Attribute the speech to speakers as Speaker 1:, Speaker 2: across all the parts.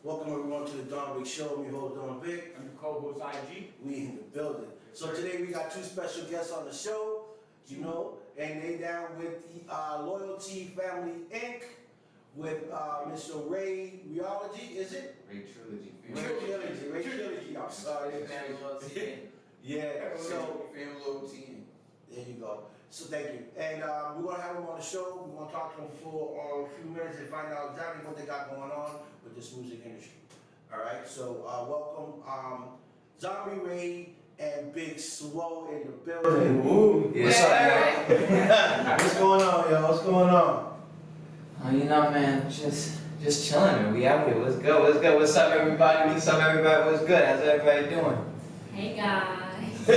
Speaker 1: Welcome everyone to the Don Big Show. I'm your host, Don Big.
Speaker 2: I'm the co-host IG.
Speaker 1: We in the building. So today we got two special guests on the show, and they down with the Loyalty Family Inc. with Mr. Ray Reality, is it?
Speaker 3: Ray Trilogy.
Speaker 1: Ray Trilogy. I'm sorry. Yeah. So
Speaker 3: Family Loyalty.
Speaker 1: there you go. So thank you. And we're gonna have them on the show. We're gonna talk to them for a few minutes and find out exactly what they got going on with this music industry. All right. So welcome, Zombie Ray and Big Slow in the building.
Speaker 3: Woo.
Speaker 1: What's up, man? What's going on, yo? What's going on?
Speaker 3: Oh, you know, man, just chilling, man. We out here. What's good? What's good? What's up, everybody? What's up, everybody? What's good? How's everybody doing?
Speaker 4: Hey guys.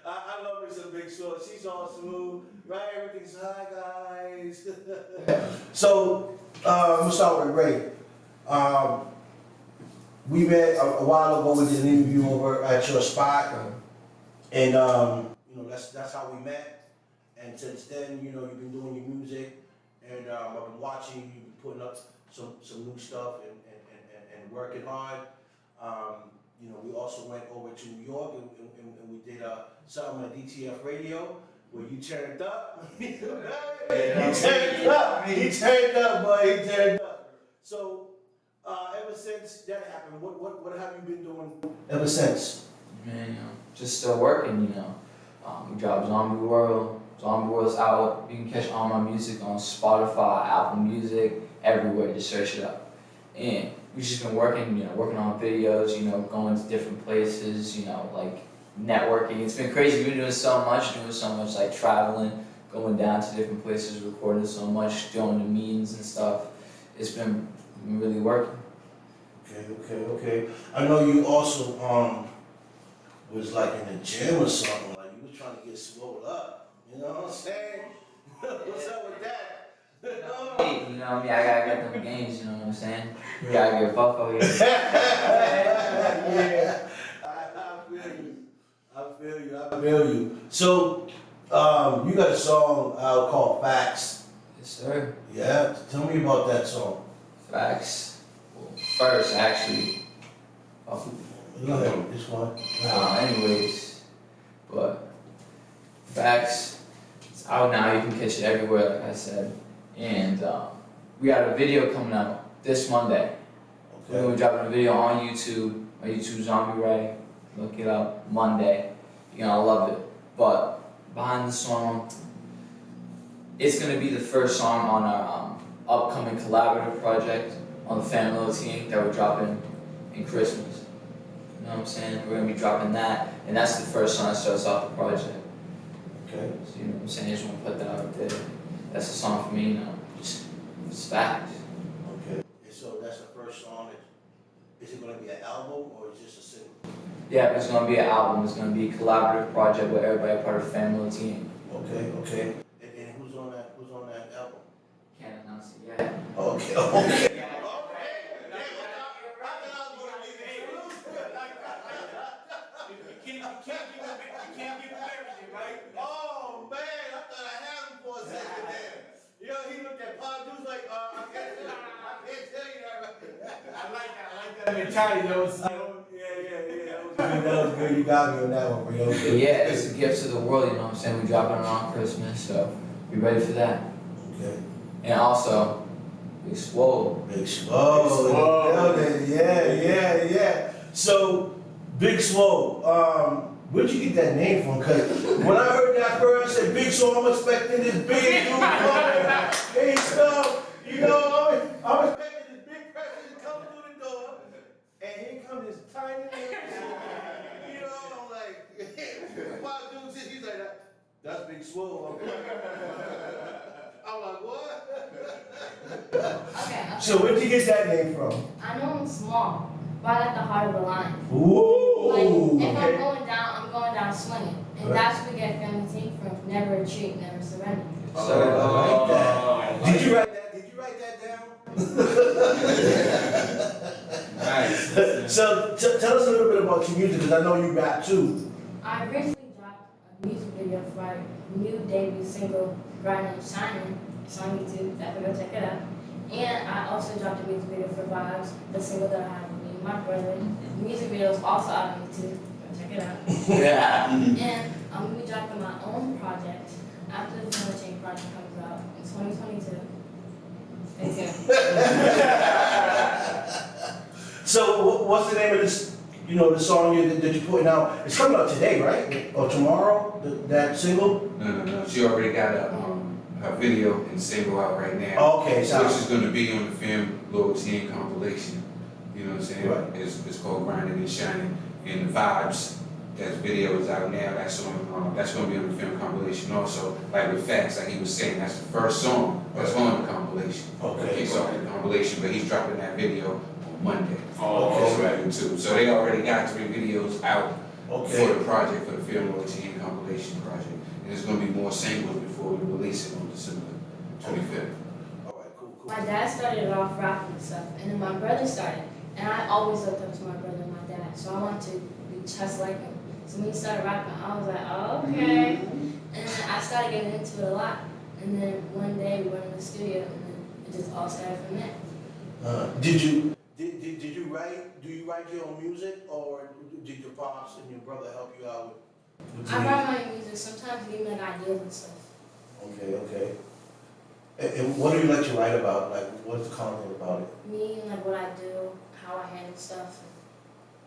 Speaker 1: I love me some Big Slow. She's all smooth, right? Everything's hi, guys. So, we'll start with Ray. We met a while ago. We did an interview over at your spot, and that's how we met. And since then, you've been doing your music, and I've been watching you. You've been putting up some new stuff and working hard. We also went over to New York and we did something at DTF Radio where you turned up. He turned up. He turned up, boy. He turned up. So ever since that happened, what have you been doing ever since?
Speaker 3: Man, just still working, we dropped Zombie World. Zombie World's out. You can catch all my music on Spotify, Apple Music, everywhere. Just search it up. And we've just been working, working on videos, going to different places, like networking. It's been crazy. We've been doing so much, like traveling, going down to different places, recording so much, doing the meetings and stuff. It's been really working.
Speaker 1: Okay. I know you also was like in the gym or something, like you was trying to get swole up. You know what I'm saying? What's up with that?
Speaker 3: Hey, me, I gotta get them games, you know what I'm saying? You gotta get buffo here.
Speaker 1: Yeah, I feel you. So, you got a song called Facts.
Speaker 3: Yes, sir.
Speaker 1: Yeah, tell me about that song.
Speaker 3: Facts. Well, first, actually.
Speaker 1: Go ahead, this one.
Speaker 3: Anyways, but Facts, it's out now. You can catch it everywhere, like I said. And we got a video coming out this Monday.
Speaker 1: Okay.
Speaker 3: We're dropping a video on YouTube, my YouTube Zombie Ray. Look it up, Monday. You're gonna love it. But behind the song, it's gonna be the first song on our upcoming collaborative project on the Family Team that we're dropping in Christmas. You know what I'm saying? We're gonna be dropping that, and that's the first song that starts off the project.
Speaker 1: Okay.
Speaker 3: So, you know what I'm saying? I just want to put that out there. That's the song for me, it's facts.
Speaker 1: Okay. So that's the first song. Is it going to be an album or is it just a single?
Speaker 3: Yeah, it's going to be an album. It's going to be a collaborative project with everybody part of the Family Team.
Speaker 1: Okay. And who's on that album?
Speaker 3: Can't announce it yet.
Speaker 1: Okay.
Speaker 2: You can't give him everything, right?
Speaker 1: Oh man, I thought I had him for a second there. Yo, he looked at Pop Dude's like, I can't tell you that.
Speaker 2: I like that mentality, though.
Speaker 1: Yeah. That was good. You got me on that one, bro.
Speaker 3: But yeah, it's a gift to the world, you know what I'm saying? We drop it on Christmas, so be ready for that.
Speaker 1: Okay.
Speaker 3: And also, Big Swole.
Speaker 1: Big Swole. Yeah. So, Big Swole, where'd you get that name from? Because when I heard that first, I said Big Swole, I'm expecting this big dude coming, big stuff. I'm expecting this big person to come through the door, and here comes this tiny little, I'm like, Pop Dude says, he's like, that's Big Swole. I'm like, what?
Speaker 4: Okay.
Speaker 1: So where'd you get that name from?
Speaker 4: I know I'm small, right at the heart of the line.
Speaker 1: Ooh.
Speaker 4: Like, if I'm going down swinging. And that's where we get Family Team from. Never retreat, never surrender.
Speaker 1: I like that. Did you write that down?
Speaker 3: Nice.
Speaker 1: So tell us a little bit about your music, because I know you rap too.
Speaker 4: I recently dropped a music video for our new debut single, Bright Named Shining. It's on YouTube, definitely go check it out. And I also dropped a music video for Vibes, the single that I have with me and my brother. The music video is also out on YouTube. Go check it out.
Speaker 3: Yeah.
Speaker 4: And I'm gonna be dropping my own project after the Family Chain project comes out in 2022. Stay tuned.
Speaker 1: So what's the name of this, the song that you're putting out? It's coming out today, right? Or tomorrow, that single?
Speaker 5: No. She already got her video and single out right now.
Speaker 1: Oh, okay,
Speaker 5: Which
Speaker 1: so,
Speaker 5: is gonna be on the film Loyalty and compilation. You know what I'm saying?
Speaker 1: Right.
Speaker 5: It's called Grinding and Shining. And the Vibes, that video is out now. That's gonna be on the film compilation also. Like with Facts, like he was saying, that's the first song that's on the compilation.
Speaker 1: Okay.
Speaker 5: It's on the compilation, but he's dropping that video on Monday.
Speaker 2: Oh,
Speaker 5: That's
Speaker 2: okay.
Speaker 5: right, too. So they already got 3 videos out
Speaker 1: okay.
Speaker 5: for the project, for the film Loyalty and compilation project. And there's gonna be more singles before we release it on December 25th.
Speaker 1: All right, cool.
Speaker 4: My dad started off rapping and stuff, and then my brother started. And I always looked up to my brother and my dad, so I wanted to be just like him. So when he started rapping, I was like, oh, okay. And then I started getting into it a lot. And then one day we went in the studio, and then it just all started from there.
Speaker 1: Did you write? Do you write your own music, or did your pops and your brother help you out with
Speaker 4: I
Speaker 1: the
Speaker 4: write my music, sometimes give me like ideas and stuff.
Speaker 1: Okay. And what do you like to write about? Like, what's the content about it?
Speaker 4: Me and like what I do, how I handle stuff.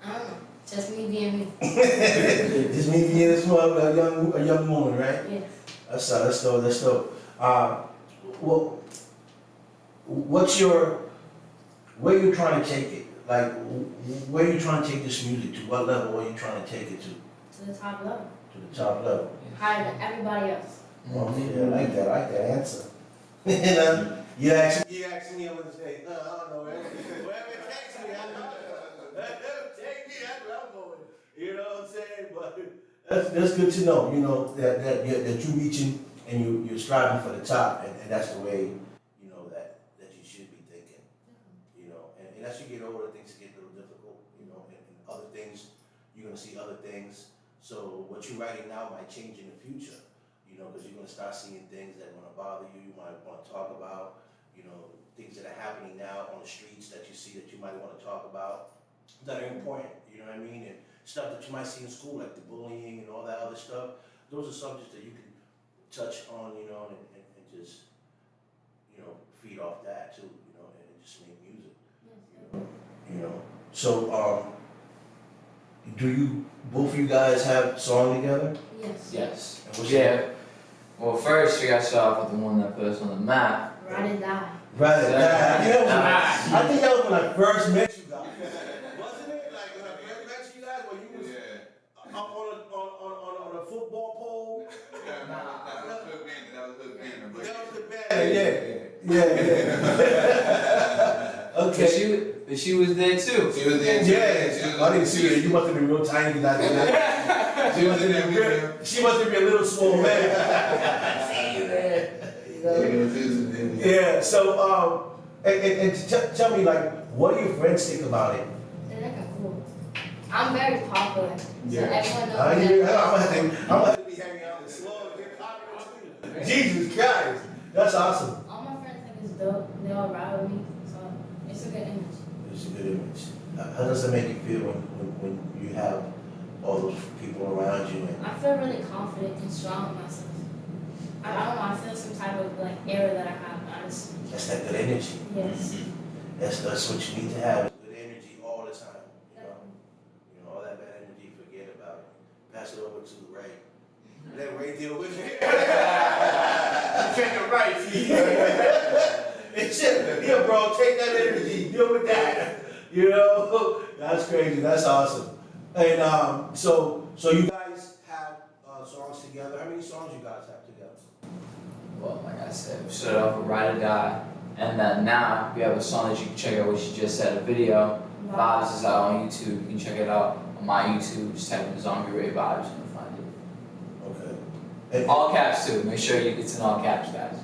Speaker 4: I don't know, just me being me.
Speaker 1: Just me being a young woman, right?
Speaker 4: Yeah.
Speaker 1: That's dope. Well, where you trying to take it? Like, where you trying to take this music to? What level are you trying to take it to?
Speaker 4: To the top level,
Speaker 1: To the top level.
Speaker 4: higher than everybody else.
Speaker 1: Okay, I like that answer. You asked me, I'm gonna say, I don't know, wherever it takes me, I know. Take me, that's where I'm going. You know what I'm saying? But that's good to know, that you're reaching and you're striving for the top, and that's the way, that you should be thinking. And as you get older, things get a little difficult, and other things, you're gonna see other things. So what you're writing now might change in the future, because you're gonna start seeing things that wanna bother you, might wanna talk about, things that are happening now on the streets that you see that you might wanna talk about, that are important, you know what I mean? And stuff that you might see in school, like the bullying and all that other stuff. Those are subjects that you can touch on, and just, feed off that too, and just make music. So, do both of you guys have a song together?
Speaker 4: Yes.
Speaker 3: Yes.
Speaker 1: And what's
Speaker 3: Yeah. Well, first we got to start off with the one that put us on the map.
Speaker 4: Ride and die.
Speaker 1: Right.
Speaker 3: Yeah.
Speaker 1: I think that was when I first met you guys. Wasn't it? Like when I first met you guys, when you was up on a football pole.
Speaker 5: That was Hood Band.
Speaker 1: That was the band. Yeah. Okay.
Speaker 3: But she was there too.
Speaker 5: She was there too.
Speaker 1: Yeah. I didn't see her. You must have been real tiny. She must have been a little small man. See you there. Yeah. So tell me, like, what do your friends think about it?
Speaker 4: They think I'm cool. I'm very popular. So
Speaker 1: Yeah.
Speaker 4: everyone knows
Speaker 1: I'm
Speaker 4: that.
Speaker 1: gonna have to be hanging out with slow and get popular too. Jesus Christ, that's awesome.
Speaker 4: All my friends think it's dope. They all ride with me. So it's a good image.
Speaker 1: It's a good image. How does it make you feel when you have all those people around you? And
Speaker 4: I feel really confident and strong in myself. I don't know, I feel some type of like air that I have, honestly.
Speaker 1: that's that good energy.
Speaker 4: Yes.
Speaker 1: That's what you need to have. Good energy all the time. All that bad energy, forget about it. Pass it over to Ray. Let Ray deal with it.
Speaker 2: Take it right.
Speaker 1: Yeah, bro, take that energy, deal with that. That's crazy. That's awesome. And so you guys have songs together. How many songs you guys have together?
Speaker 3: Well, like I said, we started off with Ride or Die, and then now we have a song that you can check out, which you just said, a video. Vibes is out on YouTube. You can check it out on my YouTube. Just type in Zombie Ray Vibes and you'll find it.
Speaker 1: Okay. And,
Speaker 3: All caps too. Make sure it's in all caps, guys.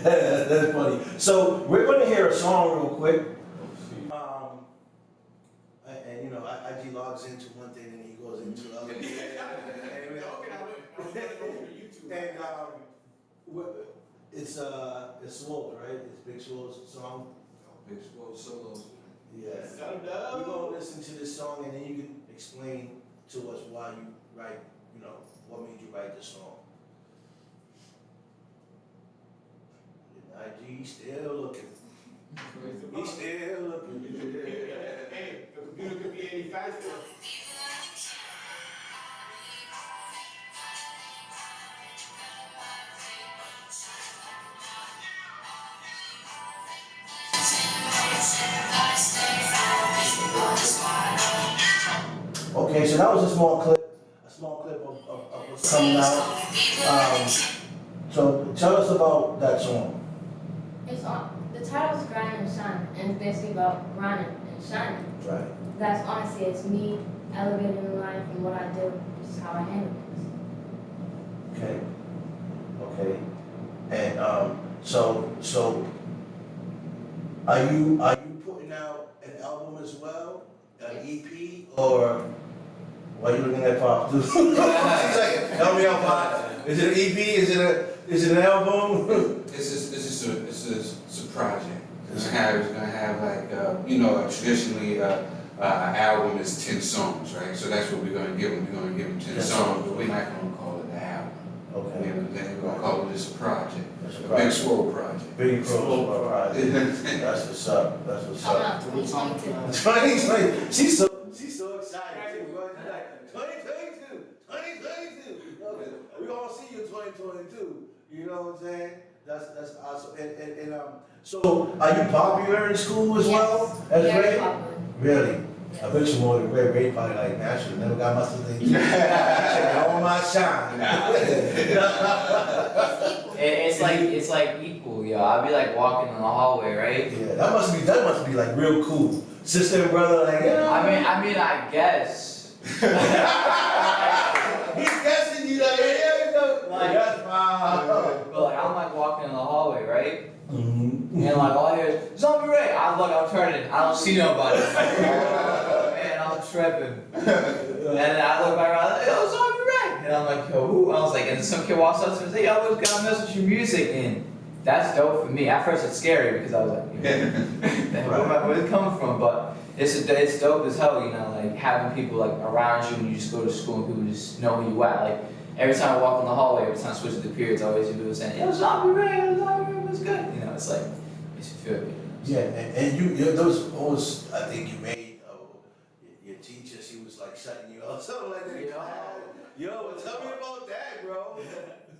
Speaker 1: That's funny. So we're going to hear a song real quick. And IG logs into one thing and he goes into the other. And It's Swole, right? It's Big Swole's song.
Speaker 5: Big Swole solos.
Speaker 1: Yeah.
Speaker 2: Son
Speaker 1: We're
Speaker 2: of
Speaker 1: gonna listen to this song and then you can explain to us why you write, what made you write this song. IG still looking. He's still looking.
Speaker 2: Hey, the computer could be any faster.
Speaker 1: Okay, so that was a small clip of what's coming out. So tell us about that song.
Speaker 4: It's on. The title's Grind and Shine, and it's basically about grinding and shining.
Speaker 1: Right.
Speaker 4: That's honestly, it's me elevating in life and what I do. This is how I handle things.
Speaker 1: Okay. And so are you putting out an album as well, an EP, or why are you looking at Pop? Just a second. Help me out, Pop. Is it an EP? Is it an album?
Speaker 5: It's a project. It's gonna have like traditionally an album is 10 songs, right? So that's what we're gonna give them. We're gonna give them 10 songs, but we're not gonna call it an album.
Speaker 1: Okay.
Speaker 5: We're gonna call it just a project.
Speaker 1: That's a
Speaker 5: A Big
Speaker 1: project.
Speaker 5: Swole project.
Speaker 1: Big Swole project. That's what's up. That's what's
Speaker 4: Coming
Speaker 1: up.
Speaker 4: out 2022.
Speaker 1: 2020. She's so excited. She's like 2022. 2022. We gonna see you in 2022. You know what I'm saying? That's awesome. And so are you popular in school as well? As
Speaker 4: Very
Speaker 1: Ray?
Speaker 4: popular.
Speaker 1: Really? I bet you more than Ray. Ray probably like, man, I should have never got my sister. Taking all my shine.
Speaker 3: It's like equal, yo. I'll be like walking in the hallway, right?
Speaker 1: Yeah, that must be like real cool. Sister and brother, like, yeah.
Speaker 3: I guess.
Speaker 1: He's guessing you like, yeah, you know.
Speaker 3: Like,
Speaker 1: That's fine.
Speaker 3: But like I'm like walking in the hallway, right?
Speaker 1: Mm-hmm.
Speaker 3: And like all I hear is Zombie Ray. I'm turning. I don't see nobody. Man, I'm tripping. And then I look back around, like, yo, Zombie Ray. And I'm like, yo, who? I was like, and then some kid walks up to me and says, yo, what's gonna mess with your music? And that's dope for me. At first it's scary because I was like, where's it coming from? But it's dope as hell, like having people like around you when you just go to school and people just know who you at. Like every time I walk in the hallway, every time I switch to the periods, I always hear people saying, yo, Zombie Ray, what's good? It's like, makes you feel good.
Speaker 1: Yeah, and you those always, I think you made your teacher, she was like shutting you up, something like that. Yo, tell me about that, bro.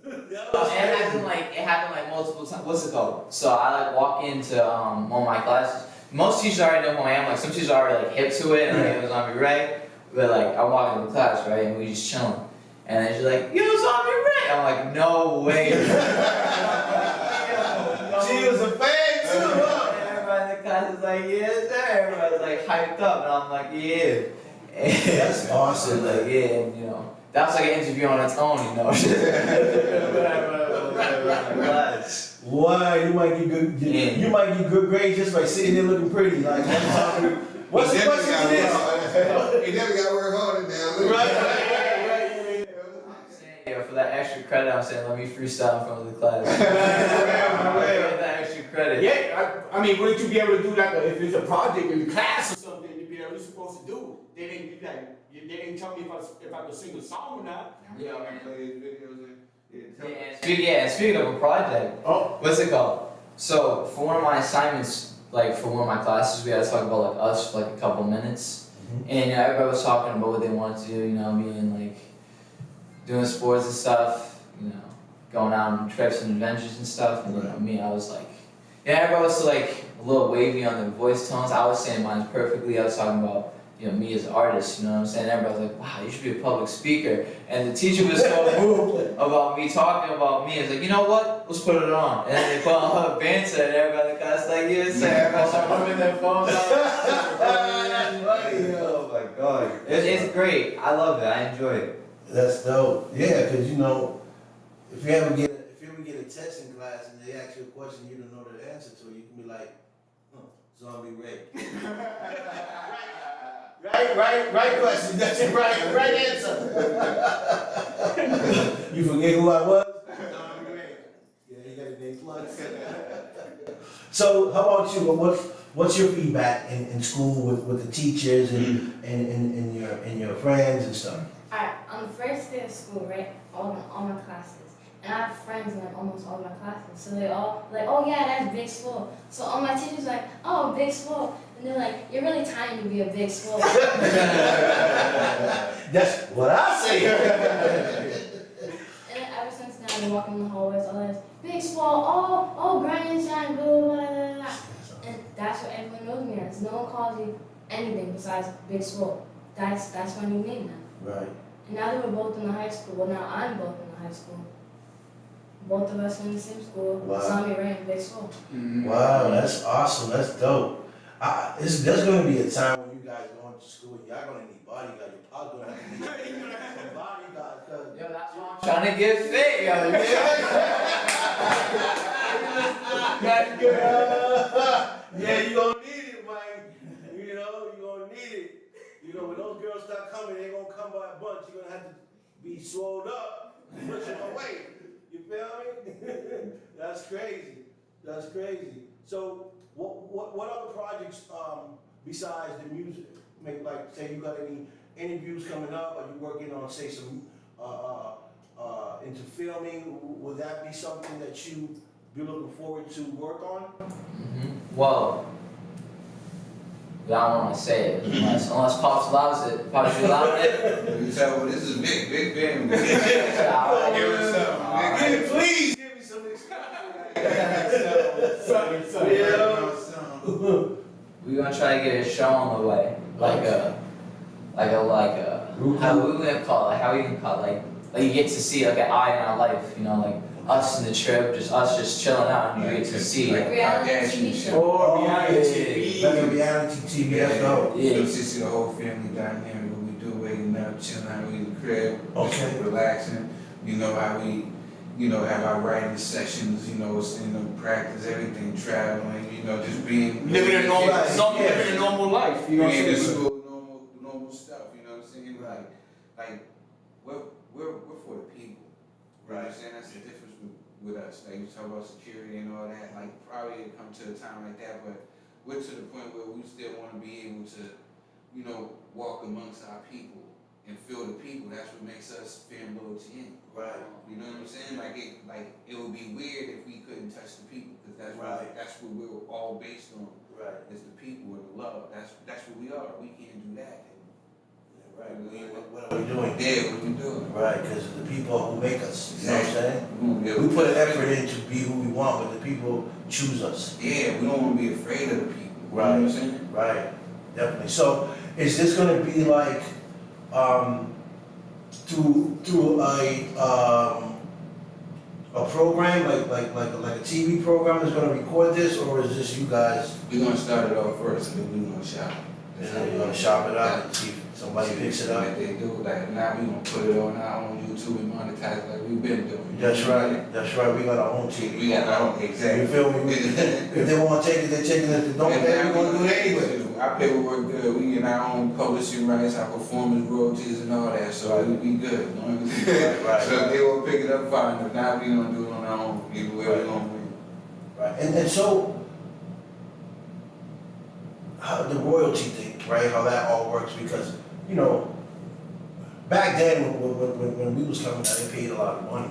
Speaker 3: It happened like multiple times. What's it called? So I like walk into one of my classes. Most teachers already know who I am. Like some teachers are already like hip to it, and like, it was Zombie Ray. But like I'm walking into class, right, and we just chilling, and then she's like, "Yo, Zombie Ray." I'm like, "No way."
Speaker 1: She was a fan too, huh?
Speaker 3: And everybody in the class is like, "Yes, sir." Everybody's like hyped up, and I'm like, "Yeah." And
Speaker 1: That's awesome.
Speaker 3: like, yeah, and that's like an interview on its own,
Speaker 1: Why? You might get good. You might get good grades just by sitting there looking pretty. Like, what's the question to this?
Speaker 5: He never got work harder now.
Speaker 1: Right.
Speaker 3: Yeah, for that extra credit, I'm saying let me freestyle in front of the class. Get that extra credit.
Speaker 2: Yeah, I mean, wouldn't you be able to do like if it's a project in class or something? You'd be able supposed to do. They didn't tell me if I could sing a song or not.
Speaker 5: Yeah, I play his videos and
Speaker 3: And speaking of a project, what's it called? So for one of my assignments, like for one of my classes, we had to talk about like us for like a couple minutes, and everybody was talking about what they wanted to do. Being like doing sports and stuff. Going out on trips and adventures and stuff. And me, I was like, everybody was like a little wavy on their voice tones. I was saying mine perfectly. I was talking about me as an artist, you know what I'm saying? Everybody was like, wow, you should be a public speaker. And the teacher was so moved about me talking about me. It's like, you know what? Let's put it on. And then they put on her banter and everybody in the class like, yes, sir. Everybody started moving their phones out.
Speaker 1: Oh my God.
Speaker 3: It's great. I love it. I enjoy it.
Speaker 1: That's dope. Yeah, because if you ever get a test in class and they ask you a question you don't know the answer to, you can be like, Zombie Ray. Right question. That's the right answer. You forget who I was? Zombie Ray. Yeah, you gotta they floods. So how about you? What's your feedback in school with the teachers and your friends and stuff?
Speaker 4: Alright, on the first day of school, right, all my classes, and I have friends in like almost all my classes, so they all like, oh yeah, that's Big Swole. So all my teachers like, oh, Big Swole, and they're like, you're really tiny to be a Big Swole.
Speaker 1: That's what I say.
Speaker 4: And then ever since then, I've been walking in the hallways, all this, Big Swole, oh, grind and shine, blah, blah, blah, blah, blah. And that's what everyone knows me as. No one calls you anything besides Big Swole. That's my new name now.
Speaker 1: Right.
Speaker 4: And now that we're both in the high school, well now I'm both in the high school. Both of us in the same school,
Speaker 1: Wow.
Speaker 4: saw me right in Big Swole.
Speaker 1: Wow, that's awesome. That's dope. There's gonna be a time when you guys go into school and y'all gonna need bodyguards. Your pop's gonna have to need some bodyguards.
Speaker 3: Yo, that's why I'm trying to get fit, yo.
Speaker 1: That's good. Yeah, you gonna need it, man. You know, you gonna need it. You know, when those girls start coming, they gonna come by a bunch. You're gonna have to be swole up, push them away. You feel me? That's crazy. That's crazy. So, what other projects besides the music? Like, say you got any interviews coming up? Are you working on, say, some into filming? Would that be something that you be looking forward to work on?
Speaker 3: Well, I don't want to say it unless Pops allows it. Pops, you allowing it?
Speaker 5: You tell me this is big band.
Speaker 3: Alright.
Speaker 5: Give us something.
Speaker 1: Please give me some
Speaker 3: We're gonna try to get a show on the way, like a, how we gonna call it? How we gonna call it? Like you get to see like an eye in our life, you know, like us in the trip, us just chilling out, and you get to see.
Speaker 5: Like
Speaker 4: Reality TV show.
Speaker 2: Or reality
Speaker 1: Like a
Speaker 2: TV.
Speaker 1: reality TV, let's go.
Speaker 5: You know, see the whole family dynamic, what we do, waking up, chilling out, we in the crib,
Speaker 1: Okay.
Speaker 5: relaxing. You know how we, have our writing sessions, practice everything, traveling, just being
Speaker 2: Living a normal,
Speaker 1: Right, yeah.
Speaker 2: living a normal life, you know what I'm
Speaker 5: being in
Speaker 2: saying?
Speaker 5: school, normal stuff. You know what I'm saying? Like we're for the people. You know what I'm saying? That's the difference with us. Like you talk about security and all that. Like probably it'll come to a time like that, but we're to the point where we still want to be able to, walk amongst our people and feel the people. That's what makes us fan loyalty in.
Speaker 1: Right.
Speaker 5: You know what I'm saying? Like it would be weird if we couldn't touch the people, because that's what we're all based on.
Speaker 1: Right.
Speaker 5: Is the people and the love. That's what we are. We can't do that.
Speaker 1: Right. What are we doing?
Speaker 5: Yeah, what we doing?
Speaker 1: Right, because the people who make us, you know what I'm saying?
Speaker 5: Yeah,
Speaker 1: We put an effort in to be who we want, but the people choose us.
Speaker 5: Yeah, we don't want to be afraid of the people.
Speaker 1: Right.
Speaker 5: You know what I'm saying?
Speaker 1: Right, definitely. So, is this gonna be like, through a program, like a TV program that's gonna record this, or is this you guys,
Speaker 5: We're gonna start it off first, and then we're gonna shop.
Speaker 1: and then you're gonna shop it out and see if somebody picks it up?
Speaker 5: Like they do. Like now we gonna put it on our own YouTube and monetize like we've been doing.
Speaker 1: That's right, we got our own TV.
Speaker 5: We got our own,
Speaker 1: You
Speaker 5: exactly.
Speaker 1: feel me? If they wanna take it, they're taking it. If they don't, they're gonna do it anyway.
Speaker 5: Our paperwork good. We get our own publishing rights, our performance royalties, and all that. So we good. You know what I'm saying?
Speaker 1: Right.
Speaker 5: So if they will pick it up, fine. But now we gonna do it on our own. Either way, we're gonna win.
Speaker 1: Right, and so, how the royalty thing, right, how that all works, because, back then, when we was coming out, they paid a lot of money,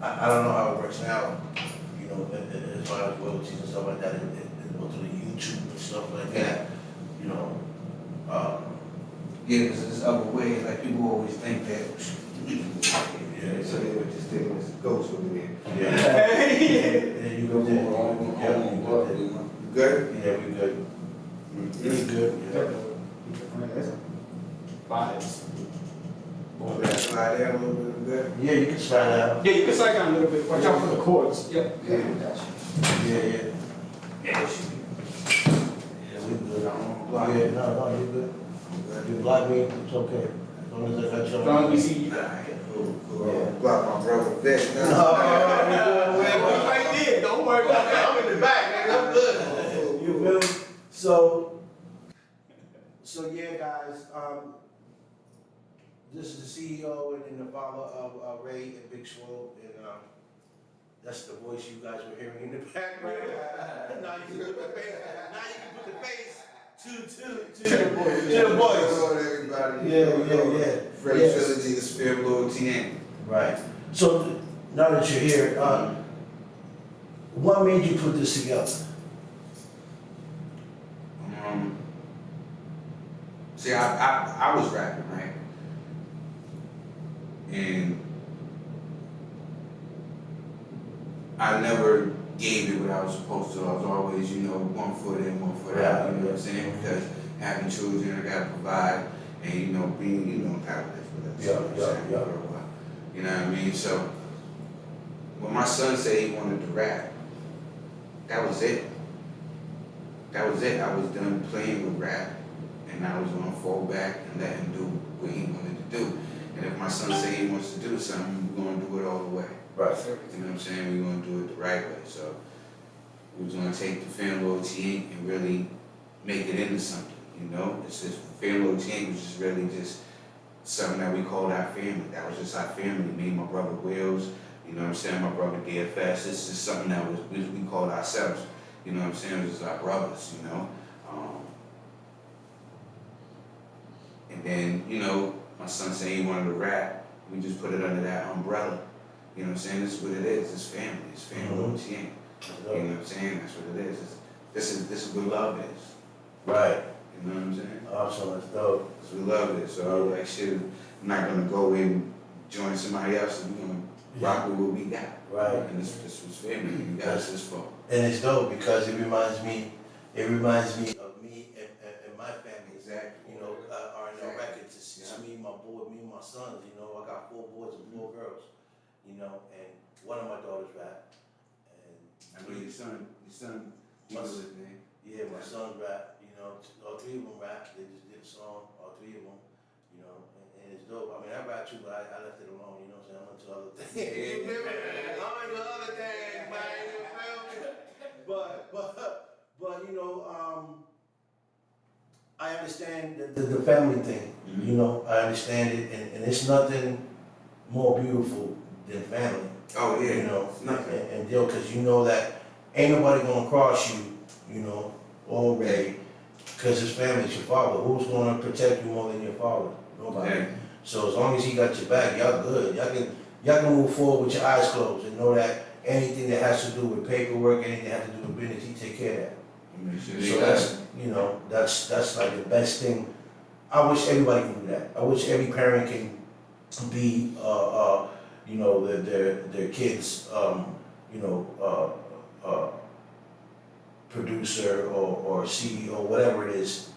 Speaker 1: I don't know how it works now, as far as royalties and stuff like that, it go through the YouTube and stuff like that,
Speaker 5: Yeah, because there's other ways. Like people always think that.
Speaker 1: Yeah,
Speaker 5: So they would just think it was a ghost over there.
Speaker 1: yeah. Yeah, you go there, yeah, you go there.
Speaker 5: Good?
Speaker 1: Yeah, we good. Really good, yeah.
Speaker 2: Vibes.
Speaker 5: Want to slide down a little bit? Good?
Speaker 1: Yeah, you can slide out.
Speaker 2: Yeah, you can slide down a little bit. Watch out for the cords. Yep.
Speaker 5: Yeah.
Speaker 1: Yeah.
Speaker 5: Yeah, it should be.
Speaker 1: Yeah, we good.
Speaker 5: Block.
Speaker 1: Yeah, no, you good. You block me, it's okay. As long as I got your.
Speaker 2: As long as we see you.
Speaker 5: Alright, cool.
Speaker 1: Yeah.
Speaker 5: Block my brother Vic.
Speaker 1: No,
Speaker 2: We right there. Don't worry about that.
Speaker 1: I'm in the back, nigga, I'm good. You feel me? So yeah, guys, this is the CEO and the father of Ray and Big Swole, and That's the voice you guys were hearing in the background. Now you can put the face. Now you can put the face to the voice.
Speaker 5: Hello, everybody.
Speaker 1: Yeah.
Speaker 5: Fresh
Speaker 1: Yes.
Speaker 5: Trilogy is Fair Loyalty Inc.
Speaker 1: Right. So now that you're here, what made you put this together?
Speaker 5: See, I was rapping, right? And I never gave it what I was supposed to. I was always, 1 foot in, 1 foot out, you know what I'm saying? Because having children, I gotta provide, and being, powerless for that.
Speaker 1: Yeah.
Speaker 5: You know what I mean? So when my son said he wanted to rap, that was it. That was it. I was done playing with rap, and I was gonna fall back and let him do what he wanted to do. And if my son said he wants to do something, we're gonna do it all the way.
Speaker 1: Right.
Speaker 5: You know what I'm saying? We're gonna do it the right way. So we was gonna take the Fan Loyalty Inc. and really make it into something. It's just Fan Loyalty Inc. was just really just something that we called our family. That was just our family. Me and my brother Wills. You know what I'm saying? My brother DFS. It's just something that we called ourselves. You know what I'm saying? It was our brothers. And then my son said he wanted to rap. We just put it under that umbrella. You know what I'm saying? This is what it is. It's family. It's Fan Loyalty Inc. You know what I'm saying? That's what it is. This is what love is.
Speaker 1: Right.
Speaker 5: You know what I'm saying?
Speaker 1: Awesome. That's dope.
Speaker 5: That's what love is. So I was like, shit, I'm not gonna go and join somebody else. We're gonna rock with what we got.
Speaker 1: Right.
Speaker 5: And this was family. We got us this far.
Speaker 1: And it's dope because it reminds me of me and my family.
Speaker 5: Exactly.
Speaker 1: Are in our records. It's me, my boy, me and my sons. I got 4 boys and 4 girls. And one of my daughters rap. And
Speaker 5: I know your son,
Speaker 1: My
Speaker 5: his
Speaker 1: son-
Speaker 5: name.
Speaker 1: yeah, my sons rap. All 3 of them rap. They just did a song. All 3 of them. And it's dope. I mean, I rap too, but I left it alone. You know what I'm saying? I'm into other things. I'm into other things, man. You feel me? But I understand the family thing. I understand it, and it's nothing more beautiful than family.
Speaker 5: Oh yeah.
Speaker 1: It's nothing. And because that ain't nobody gonna cross you, already, because his family's your father. Who's gonna protect you more than your father? Nobody.
Speaker 5: Yeah.
Speaker 1: So as long as he got your back, y'all good. Y'all can move forward with your eyes closed and know that anything that has to do with paperwork, anything that has to do with business, he take care of that.
Speaker 5: Make sure
Speaker 1: So
Speaker 5: they
Speaker 1: that's like the best thing. I wish everybody can do that. I wish every parent can be, their kids, producer or CEO, whatever it is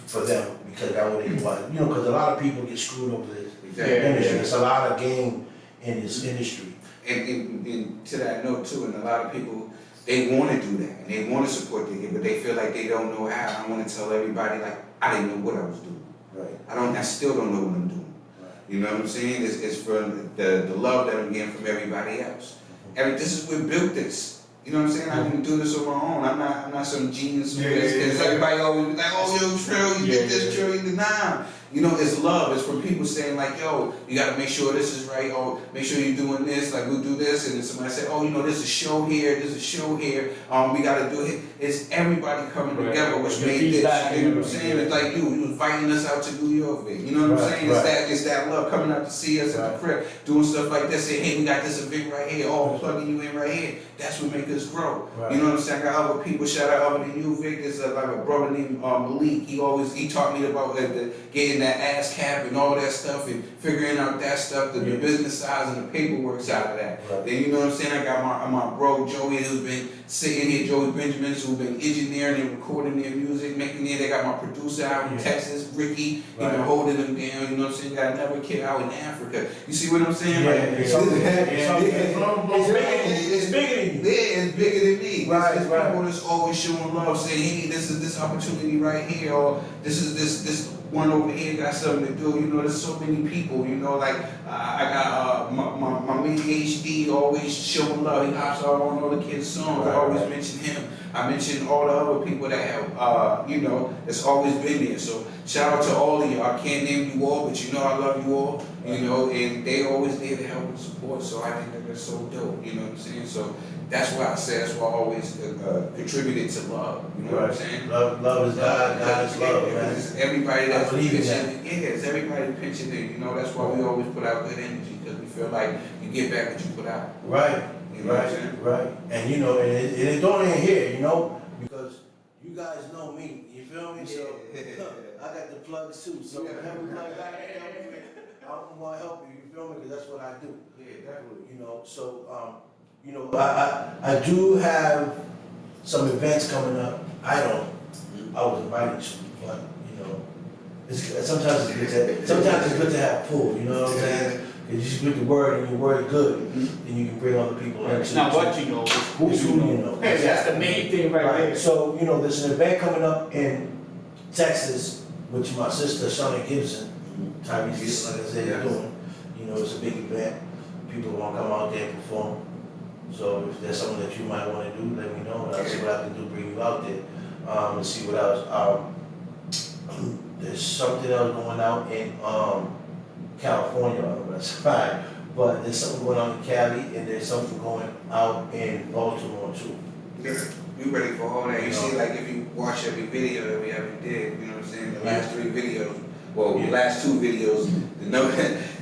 Speaker 1: for them, because that way they want, because a lot of people get screwed over this industry. There's a lot of game in this industry.
Speaker 5: And to that note too, and a lot of people, they want to do that and they want to support the kid, but they feel like they don't know how. I want to tell everybody, like, I didn't know what I was doing.
Speaker 1: Right.
Speaker 5: I still don't know what I'm doing.
Speaker 1: Right.
Speaker 5: You know what I'm saying? It's for the love that I'm getting from everybody else. This is what built this. You know what I'm saying? I didn't do this on my own. I'm not some genius. Because everybody always be like, oh, yo, Trill, you did this, Trill, you did that. It's love. It's from people saying like, yo, you gotta make sure this is right, or make sure you're doing this, like we'll do this, and then somebody said, oh, there's a show here, we gotta do it. It's everybody coming together, which made this, you know what I'm saying? It's like you inviting us out to New York, you know what I'm saying? It's that love coming out to see us at the crib, doing stuff like this, saying, hey, we got this event right here, plugging you in right here. That's what makes us grow.
Speaker 1: Right.
Speaker 5: You know what I'm saying? I got other people, shout out other than you, Vic. There's like a brother named Malik. He taught me about getting that ass cap and all that stuff and figuring out that stuff, the business side and the paperwork side of that.
Speaker 1: Right.
Speaker 5: Then you know what I'm saying? I got my bro Joey, who's been sitting here, Joey Benjamins, who's been engineering and recording their music, making it. They got my producer out in Texas, Ricky. He been holding them down. You know what I'm saying? Got another kid out in Africa. You see what I'm saying?
Speaker 1: It's bigger than you.
Speaker 5: Yeah, it's bigger than me.
Speaker 1: Right,
Speaker 5: People that's always showing love, saying, hey, this is this opportunity right here, or this is this one over here got something to do. You know, there's so many people. You know, like I got my man HD always showing love. He hops out on all the kids' songs. I always mention him. I mentioned all the other people that have, you know, that's always been there. So shout out to all of you. I can't name you all, but you know I love you all. You know, and they always there to help and support. So I think that they're so dope. You know what I'm saying? So that's why I say that's why I always contributed to love. You know what I'm saying?
Speaker 1: Love is God. God is love, man.
Speaker 5: It's everybody that's
Speaker 1: I believe in that.
Speaker 5: pitching. Yeah, it's everybody pitching in. You know, that's why we always put out good energy because we feel like you get back what you put out.
Speaker 1: Right.
Speaker 5: You know what I'm saying?
Speaker 1: Right. And you know, and it don't end here, you know, because you guys know me. You feel me? So I got the plugs too. So whenever you like that, I'm gonna help you. You feel me? Because that's what I do.
Speaker 5: Yeah, definitely.
Speaker 1: You know, so you know, I do have some events coming up. I was invited to, but you know, sometimes it's good to have pull. You know what I'm saying? Because you speak the word and your word good, then you can bring other people in.
Speaker 2: It's not what you know, it's who
Speaker 1: It's
Speaker 2: you know. Hey, that's the main thing right there.
Speaker 1: So, you know, there's an event coming up in Texas, which my sister, Shauna Gibson, Tyrese, like I said, is doing. You know, it's a big event. People want to come out there and perform. So if there's something that you might want to do, let me know, and I'll see what I can do, bring you out there, and see what else. There's something else going out in, California, I don't know if that's right, but there's something going on in Cali, and there's something going out in Baltimore too.
Speaker 5: Yeah, we ready for all that. You
Speaker 1: You
Speaker 5: see,
Speaker 1: know.
Speaker 5: like if you watch every video that we ever did, you know what I'm saying? The last 3 videos, well, the last 2 videos,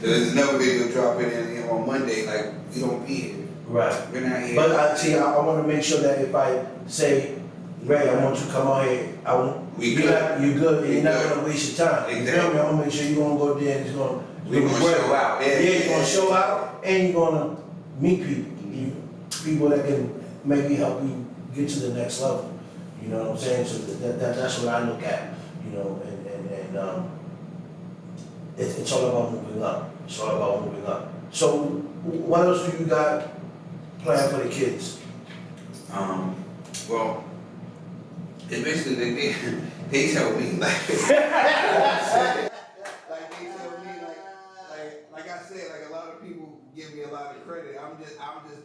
Speaker 5: there's another video dropping in on Monday. Like we don't be here.
Speaker 1: Right.
Speaker 5: We're not here.
Speaker 1: But I want to make sure that if I say, Ray, I want you to come out here, I won't.
Speaker 5: We
Speaker 1: you're
Speaker 5: good.
Speaker 1: Not, you're good, and
Speaker 5: We
Speaker 1: you're not
Speaker 5: good.
Speaker 1: gonna waste your time.
Speaker 5: Exactly.
Speaker 1: You feel me? I'm gonna make sure you're gonna go there and it's gonna.
Speaker 5: We're gonna show out. Yeah,
Speaker 1: you're gonna show out, and you're gonna meet people, people that can maybe help you get to the next level. You know what I'm saying? So that's what I look at. You know, and it's all about moving up. It's all about moving up. So what else do you got planned for the kids?
Speaker 5: Well, it's basically they tell me like they tell me like I said, like a lot of people give me a lot of credit. I'm just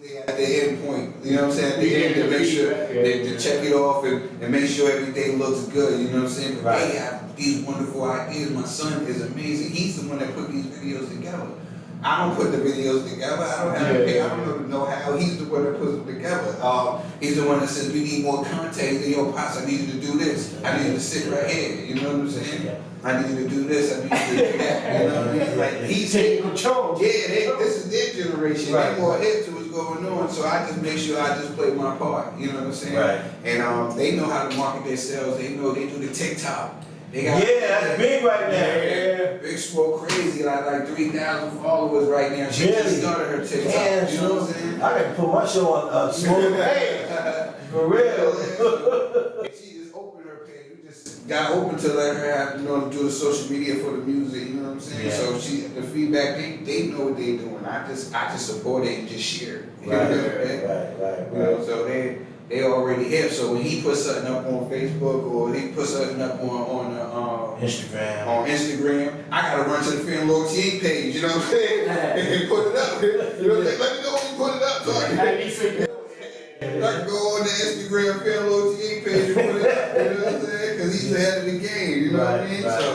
Speaker 5: there at the end point. You know what I'm saying? At the end to make sure to check it off and make sure everything looks good. You know what I'm saying? But they have these wonderful ideas. My son is amazing. He's the one that put these videos together. I don't put the videos together. I don't have to pay. I don't know how. He's the one that puts them together. He's the one that says we need more content. Yo, Pops, I need you to do this. I need you to sit right here. You know what I'm saying? I need you to do this. I need you to do that. You know what I mean? Like he's
Speaker 2: taking control.
Speaker 5: Yeah, this is their generation. They're more hip to what's going on. So I just make sure I just play my part. You know what I'm saying?
Speaker 1: Right.
Speaker 5: And they know how to market themselves. They know they do the TikTok. They got,
Speaker 1: that's big right now.
Speaker 5: Yeah, Big Swole crazy, like 3,000 followers right now. She just started her TikTok.
Speaker 1: Damn,
Speaker 5: you know what I'm saying?
Speaker 1: I gotta put my show on Smooth. Hey, for real.
Speaker 5: And she just opened her page. We just got open to let her have, you know, do the social media for the music. You know what I'm saying?
Speaker 1: Yeah.
Speaker 5: So the feedback, they know what they're doing. I just support it and just share it. You know what I'm saying?
Speaker 1: Right.
Speaker 5: You know, so they already hip. So when he puts something up on Facebook or he puts something up on Instagram, I gotta run to the Fan Loyalty page. You know what I'm saying? And put it up. You know what I'm saying? Let me know when you put it up. So I can go on the Instagram Fan Loyalty page and put it up. You know what I'm saying? Because he's ahead of the game. You know what I mean?
Speaker 1: Right.
Speaker 5: So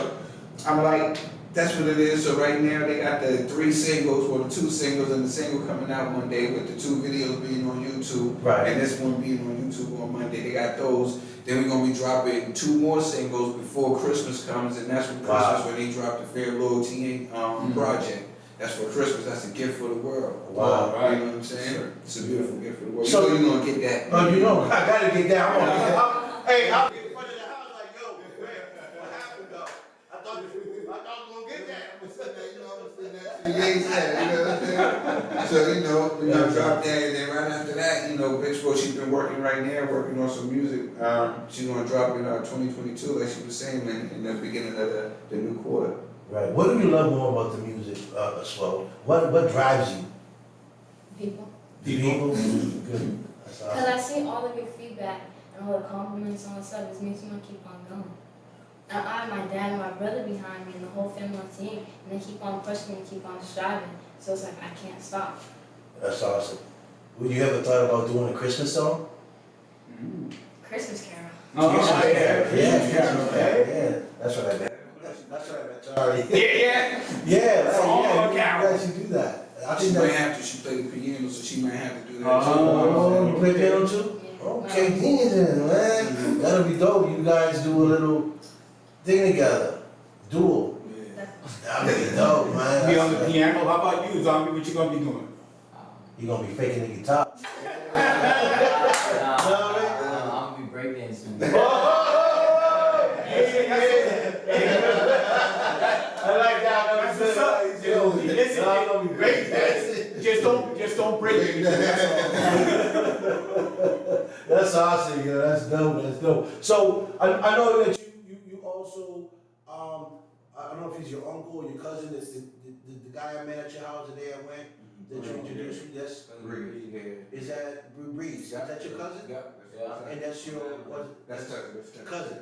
Speaker 5: I'm like, that's what it is. So right now they got the 3 singles, or the 2 singles, and the single coming out Monday with the 2 videos being on YouTube.
Speaker 1: Right.
Speaker 5: And this one being on YouTube on Monday. They got those. Then we're gonna be dropping 2 more singles before Christmas comes, and that's for Christmas when they drop the Fair Loyalty project. That's for Christmas. That's a gift for the world.
Speaker 1: Wow.
Speaker 5: You know what I'm saying?
Speaker 1: Sure.
Speaker 5: It's a beautiful gift for the world.
Speaker 1: So
Speaker 5: you know you're gonna get that.
Speaker 1: Oh, you know, I gotta get that one. Hey, I'll be in front of the house like, yo, what happened though? I thought we were gonna get that.
Speaker 5: So, you know, we're gonna drop that, and then right after that, you know, Big Swole, she's been working right now, working on some music. She's gonna drop in 2022, like she was saying, in the beginning of the new quarter.
Speaker 1: Right. What do you love more about the music, Swole? What drives you?
Speaker 4: People.
Speaker 1: People? Good. That's
Speaker 4: Because
Speaker 1: awesome.
Speaker 4: I see all of your feedback and all the compliments and all that stuff. It makes me want to keep on going. And I have my dad and my brother behind me and the whole family on the team, and they keep on pushing me and keep on striving. So it's like I can't stop.
Speaker 1: That's awesome. Would you ever thought about doing a Christmas song?
Speaker 4: Christmas Carol.
Speaker 2: Oh, yeah.
Speaker 1: Yeah. That's what I meant. That's what I meant. Sorry.
Speaker 2: Yeah.
Speaker 1: Yeah,
Speaker 2: It's all about
Speaker 1: you
Speaker 2: Carol.
Speaker 1: guys should do that. I
Speaker 5: She
Speaker 1: think
Speaker 5: might
Speaker 1: that.
Speaker 5: have to, she played the piano, so she might have to do that
Speaker 1: Oh,
Speaker 5: too.
Speaker 1: you play piano too?
Speaker 4: Yeah.
Speaker 1: Okay, then, man. That'll be dope. You guys do a little thing together. Duel.
Speaker 5: Yeah.
Speaker 1: That'll be dope, man.
Speaker 2: Be on the piano. How about you, Zombie? What you gonna be doing?
Speaker 1: You gonna be faking the guitar.
Speaker 3: I'm gonna be breakdancing.
Speaker 1: I like that.
Speaker 2: That's what's up. Listen,
Speaker 1: I'm gonna be great dancing.
Speaker 2: just don't break it. That's all.
Speaker 1: That's awesome, yo. That's dope. That's dope. So I know that you also I don't know if he's your uncle or your cousin. It's the guy I met at your house the day I went that you introduced me. Yes. Is that Breeze? Is that your cousin?
Speaker 5: Yep.
Speaker 3: Yeah.
Speaker 1: And that's your
Speaker 5: That's
Speaker 1: cousin.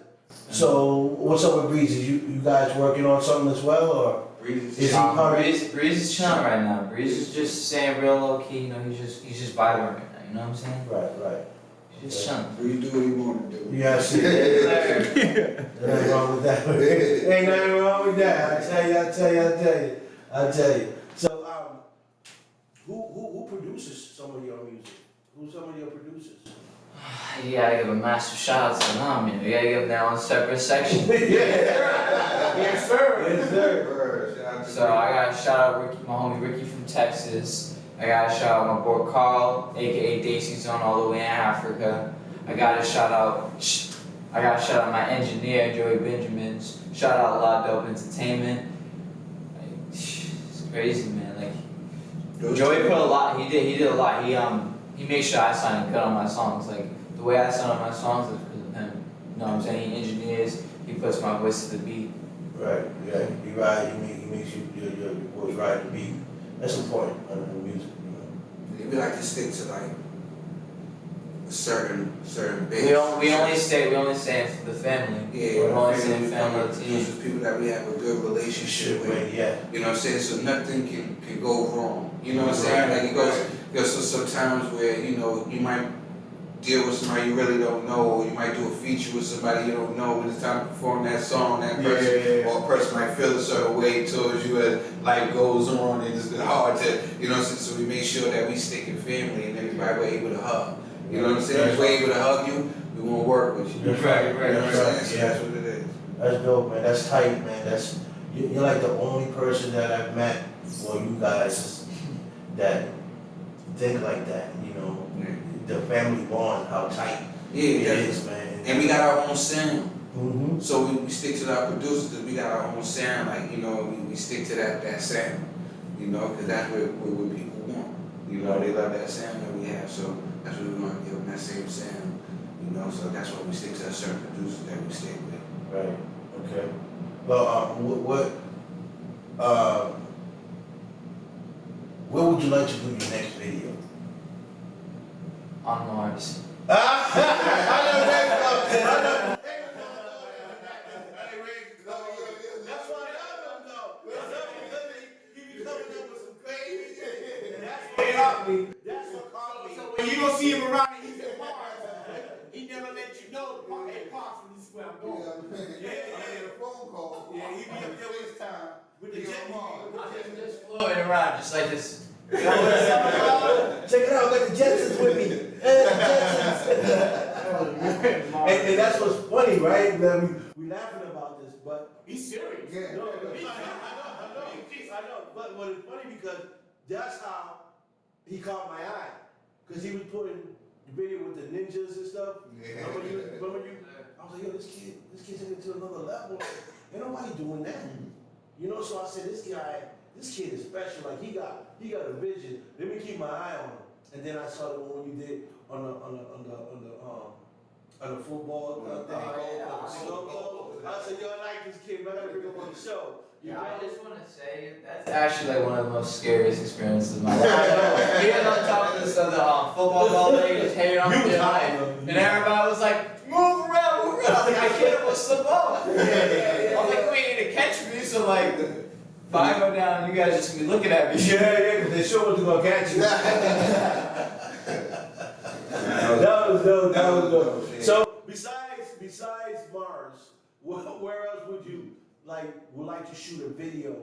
Speaker 1: So what's up with Breeze? Is you guys working on something as well, or is he part of it?
Speaker 3: Breeze is chilling right now. Breeze is just staying real low key. You know, he's just vibing right now. You know what I'm saying?
Speaker 1: Right.
Speaker 3: He's just chilling.
Speaker 5: Breeze do what he wanna do.
Speaker 1: Yeah, see. There's nothing wrong with that. Ain't nothing wrong with that. I tell you. So, who produces some of your music? Who's some of your producers?
Speaker 3: You gotta give a massive shout out to them, man. You gotta give them their own separate section.
Speaker 2: Yes, sir.
Speaker 1: Yes, sir.
Speaker 5: Shout out to
Speaker 3: So I gotta shout out Ricky, my homie Ricky from Texas. I gotta shout out my boy Carl, aka Daisy Zone, all the way in Africa. I gotta shout out my engineer Joey Benjamins. Shout out La Dope Entertainment. Like, it's crazy, man. Like Joey put a lot. He did a lot. He made sure I sounded good on my songs. Like the way I sound on my songs is because of him. You know what I'm saying? He engineers. He puts my voice to the beat.
Speaker 1: Right. Yeah. He ride. He makes your voice ride the beat. That's important in music. You know?
Speaker 5: We like to stick to like a certain base.
Speaker 3: We only stay for the family.
Speaker 5: Yeah,
Speaker 3: we only stay in family team.
Speaker 5: producers, people that we have a good relationship with.
Speaker 1: Right. Yeah.
Speaker 5: You know what I'm saying? So nothing can go wrong. You know what I'm saying? Like it goes so sometimes where, you know, you might deal with somebody you really don't know, or you might do a feature with somebody you don't know when it's time to perform that song, that person, or a person might feel a certain way towards you as life goes on and it's hard to, you know what I'm saying? So we make sure that we stick in family and everybody we're able to hug. You know what I'm saying? If we're able to hug you, we won't work with you.
Speaker 1: That's right.
Speaker 5: You know what I'm saying? So
Speaker 1: Yeah.
Speaker 5: that's what it is.
Speaker 1: That's dope, man. That's tight, man. You're like the only person that I've met, well, you guys, that think like that. You know, the family bond, how tight
Speaker 5: Yeah,
Speaker 1: it
Speaker 5: definitely.
Speaker 1: is, man.
Speaker 5: And we got our own sound.
Speaker 1: Mm-hmm.
Speaker 5: So we stick to our producers because we got our own sound. Like, you know, we stick to that sound. You know, because that's what people want. You know, they love that sound that we have. So that's what we're going to give them, that same sound. You know, so that's why we stick to a certain producer that we stick with.
Speaker 1: Right. Okay. Well, where would you like to do your next video?
Speaker 3: On Mars.
Speaker 1: That's what caught me.
Speaker 2: So when you don't see him around and he's at Mars, he never let you know, hey, Pops, this is where I'm going. Yeah, he be up there with his time. With the jet
Speaker 3: Just floating around just like this.
Speaker 1: Check it out, got the Jetsons with me. And that's what's funny, right? That we laughing about this, but
Speaker 2: He's serious.
Speaker 1: I know. But what is funny because that's how he caught my eye, because he was putting the video with the ninjas and stuff. Remember you? I was like, yo, this kid's taking it to another level. Ain't nobody doing that. You know, so I said, this kid is special. Like he got a vision. Let me keep my eye on him. And then I saw the one you did on the football thing. I said, yo, I like this kid. I gotta bring him on the show.
Speaker 3: Yeah, I just want to say that's actually like one of the most scariest experiences of my life. Being on top of the football all day, just hanging on the line, and everybody was like, "Move around!" I was like, "I kid will slip off. I was like, you ain't gonna catch me, so like, if I go down, you guys just gonna be looking at me.
Speaker 2: Yeah, because they sure wasn't gonna catch you. That was dope.
Speaker 1: So besides Mars, where else would you like to shoot a video?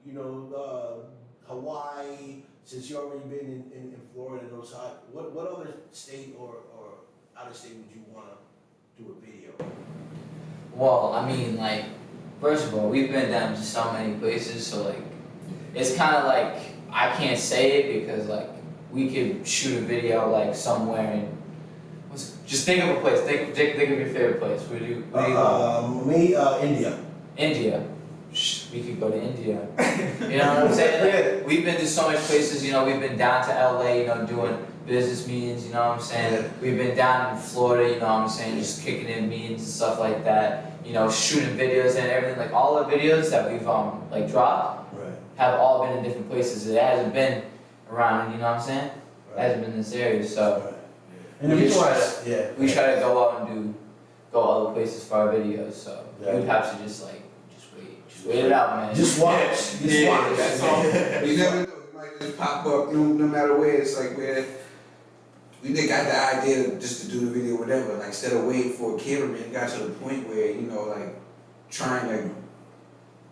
Speaker 1: You know, Hawaii. Since you already been in Florida, and those hot. What other state or out of state would you wanna do a video?
Speaker 3: Well, I mean, like, first of all, we've been down to so many places, so like, it's kind of like, I can't say it because like, we could shoot a video like somewhere in, just think of a place, think of your favorite place. Where do you
Speaker 1: India.
Speaker 3: India. We could go to India. You know what I'm saying? Like, we've been to so many places, you know, we've been down to LA, you know, doing business meetings, you know what I'm saying?
Speaker 1: Yeah.
Speaker 3: We've been down in Florida, you know what I'm saying, just kicking in meetings and stuff like that, you know, shooting videos and everything. Like all the videos that we've like dropped
Speaker 1: Right.
Speaker 3: have all been in different places. It hasn't been around, you know what I'm saying? It hasn't been in this area, so
Speaker 1: Right. And
Speaker 3: we
Speaker 1: we
Speaker 3: just
Speaker 1: try
Speaker 3: try
Speaker 1: to,
Speaker 3: we try to go out and go other places for our videos, so
Speaker 1: Yeah.
Speaker 3: you'd have to just wait it out, man.
Speaker 1: Just watch. Just watch.
Speaker 3: That's all.
Speaker 5: You never know, it might just pop up, no matter where, it's like where, we got the idea just to do the video, whatever, like instead of waiting for a cameraman, it got to the point where, you know, like,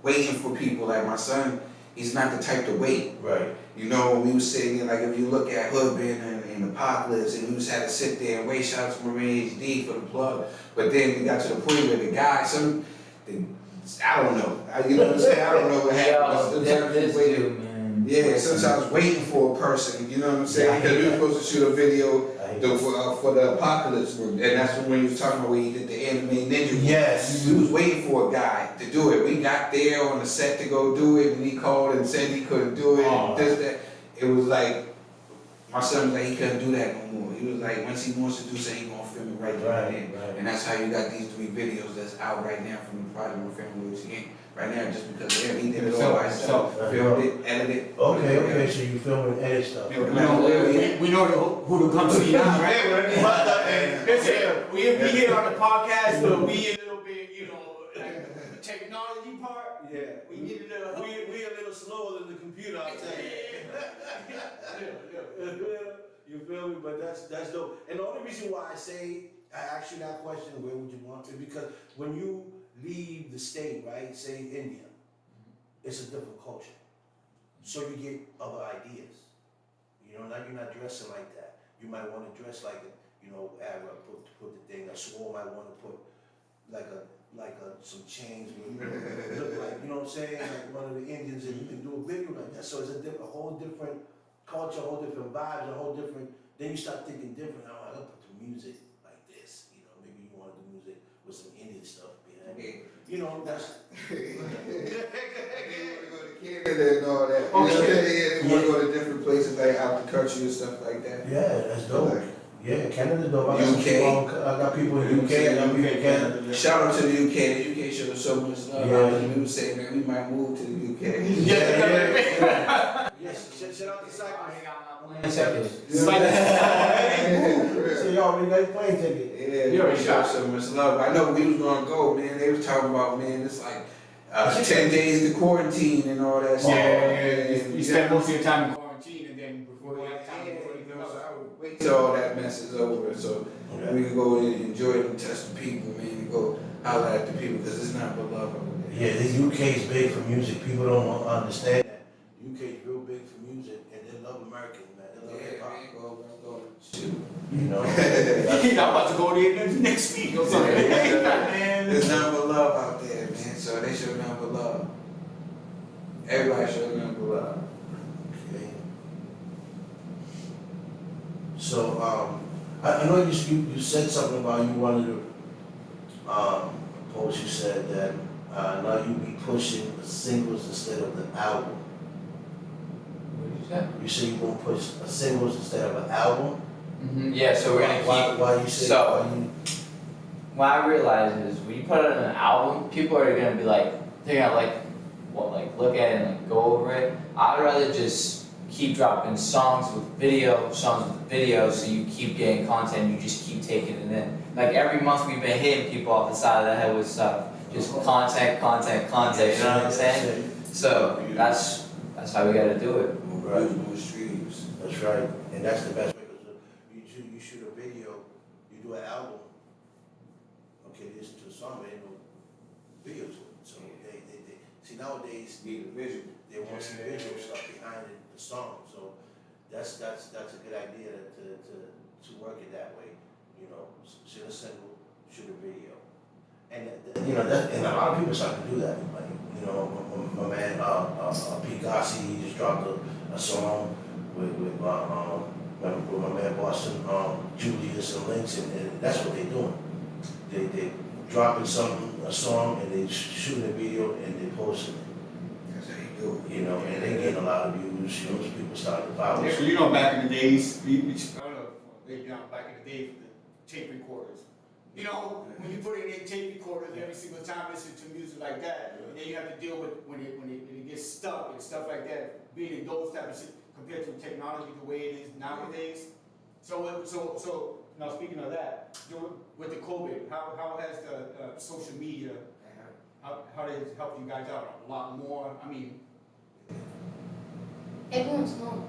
Speaker 5: waiting for people, like my son, he's not the type to wait.
Speaker 1: Right.
Speaker 5: You know, when we was sitting in, like if you look at Hoodbin and Apocalypse, and we just had to sit there and wait, shout out to Marine HD for the plug, but then we got to the point where the guy, I don't know. You know what I'm saying? I don't know what happened.
Speaker 3: This dude, man.
Speaker 5: Yeah, sometimes waiting for a person, you know what I'm saying? Because we were supposed to shoot a video for the Apocalypse, and that's when you was talking about when you did the anime ninja.
Speaker 1: Yes.
Speaker 5: We was waiting for a guy to do it. We got there on the set to go do it, and he called and said he couldn't do it. And this, that. It was like, my son was like, he couldn't do that no more. He was like, once he wants to do something, he gonna film it right then.
Speaker 1: Right.
Speaker 5: And that's how you got these 3 videos that's out right now from the project we're filming with again. Right now, just because of him, he did it all by himself. Filmed it, edited it.
Speaker 1: Okay, so you film and edit stuff.
Speaker 5: No matter where we at.
Speaker 2: We know who to come see now, right? Listen, we here on the podcast, but we a little bit, you know, like the technology part.
Speaker 1: Yeah.
Speaker 2: We get a little.
Speaker 1: We a little slower than the computer, I'll tell you. You feel me? But that's dope. And the only reason why I asked you that question, where would you want to? Because when you leave the state, right, say India, it's a different culture. So you get other ideas. You know, now you're not dressing like that. You might want to dress like a, you know, Arab, put the thing. A Swole might want to put some chains, look like, you know what I'm saying, like one of the Indians, and you can do a video like that. So it's a whole different culture, a whole different vibes, a whole different. Then you start thinking different. Oh, I gotta put the music like this. You know, maybe you want to do music with some Indian stuff behind it. You know, that's.
Speaker 5: Canada and all that. You know what I'm saying? Yeah, we want to go to different places like out the country and stuff like that.
Speaker 1: Yeah, that's dope.
Speaker 5: Like,
Speaker 1: Yeah, Canada dope.
Speaker 5: UK.
Speaker 1: I got people in UK, I got people in Canada.
Speaker 5: shout out to the UK. The UK showed us so much love.
Speaker 1: Yeah.
Speaker 5: We were saying that we might move to the UK.
Speaker 1: Yeah. Yes, shout out to Cyprus. So y'all already got your plane ticket.
Speaker 5: Yeah,
Speaker 2: You
Speaker 5: we
Speaker 2: already
Speaker 5: showed
Speaker 2: shot.
Speaker 5: so much love. I know we was gonna go, man. They was talking about, man, it's like 10 days to quarantine and all that stuff.
Speaker 2: You spend most of your time in quarantine, and then before you have time before you go.
Speaker 5: So I would wait till all that mess is over, so we can go in and enjoy it and test the people, man, and go holler at the people, because it's not but love over there.
Speaker 1: Yeah, the UK is big for music. People don't understand that. UK is real big for music, and they love Americans, man. They love hip hop.
Speaker 5: Man, go, shoot.
Speaker 1: You know.
Speaker 2: I'm about to go there next week or something. Man.
Speaker 5: There's nothing but love out there, man, so they show nothing but love. Everybody show nothing but love.
Speaker 1: Okay. So, I know you said something about you wanted to post. You said that now you be pushing the singles instead of the album.
Speaker 3: What did you say?
Speaker 1: You say you gonna push a singles instead of an album.
Speaker 3: Yeah, so we're gonna keep.
Speaker 1: Why you say?
Speaker 3: So-
Speaker 1: why you-
Speaker 3: What I realize is when you put out an album, people are gonna be like, they're gonna like look at it and like go over it. I'd rather just keep dropping songs with video, so you keep getting content, you just keep taking it in. Like every month we've been hitting people off the side of the head with stuff. Just content, you know what I'm saying? So that's how we gotta do it.
Speaker 5: More views, more streams.
Speaker 1: That's right, and that's the best way, because you shoot a video, you do an album, okay, listen to a song, but ain't no video to it. So they see nowadays,
Speaker 5: Need a visual.
Speaker 1: they want to see visual stuff behind the song, so that's a good idea to work it that way, you know, shoot a single, shoot a video. And, you know, and a lot of people start to do that, like, you know, my man, Pete Gossi, he just dropped a song with my man Boston, Julius and Lynx, and that's what they're doing. They dropping a song, and they shooting a video, and they posting it.
Speaker 5: That's how you do it.
Speaker 1: You know, and they getting a lot of views, you know, people starting to follow.
Speaker 2: Yeah, so you know, back in the days, I don't know, maybe not back in the day, the tape recorders. You know, when you put in a tape recorders every single time, listen to music like that, and then you have to deal with when it gets stuck and stuff like that, being in those type of shit, compared to technology the way it is nowadays. So now speaking of that, with the COVID, how has the social media, how did it help you guys out a lot more? I mean,
Speaker 4: Everyone's home.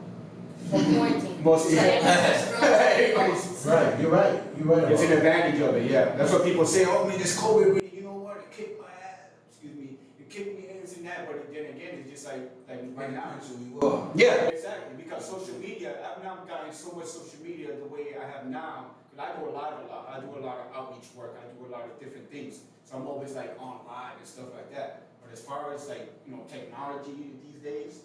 Speaker 4: For quarantine.
Speaker 2: Most-
Speaker 4: So everyone's home.
Speaker 1: Right, you're right.
Speaker 2: it's an advantage of it, yeah. That's what people say, oh man, this COVID really, you know what, it kicked my ass, excuse me, it kicked me in this and that, but then again, it's just like right now.
Speaker 5: That's who you are.
Speaker 2: Yeah, exactly, because social media, I've now gotten so much social media the way I have now, because I go live a lot, I do a lot of outreach work, I do a lot of different things, so I'm always like on live and stuff like that. But as far as like, you know, technology these days,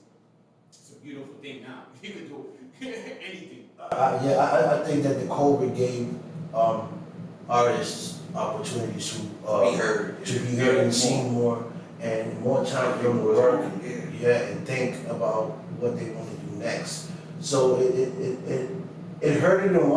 Speaker 2: it's a beautiful thing now, you can do anything.
Speaker 1: I think that the COVID gave artists opportunities to
Speaker 5: Be heard.
Speaker 1: to be heard and seen more, and more time for them to work, and think about what they want to do next. So it hurt it in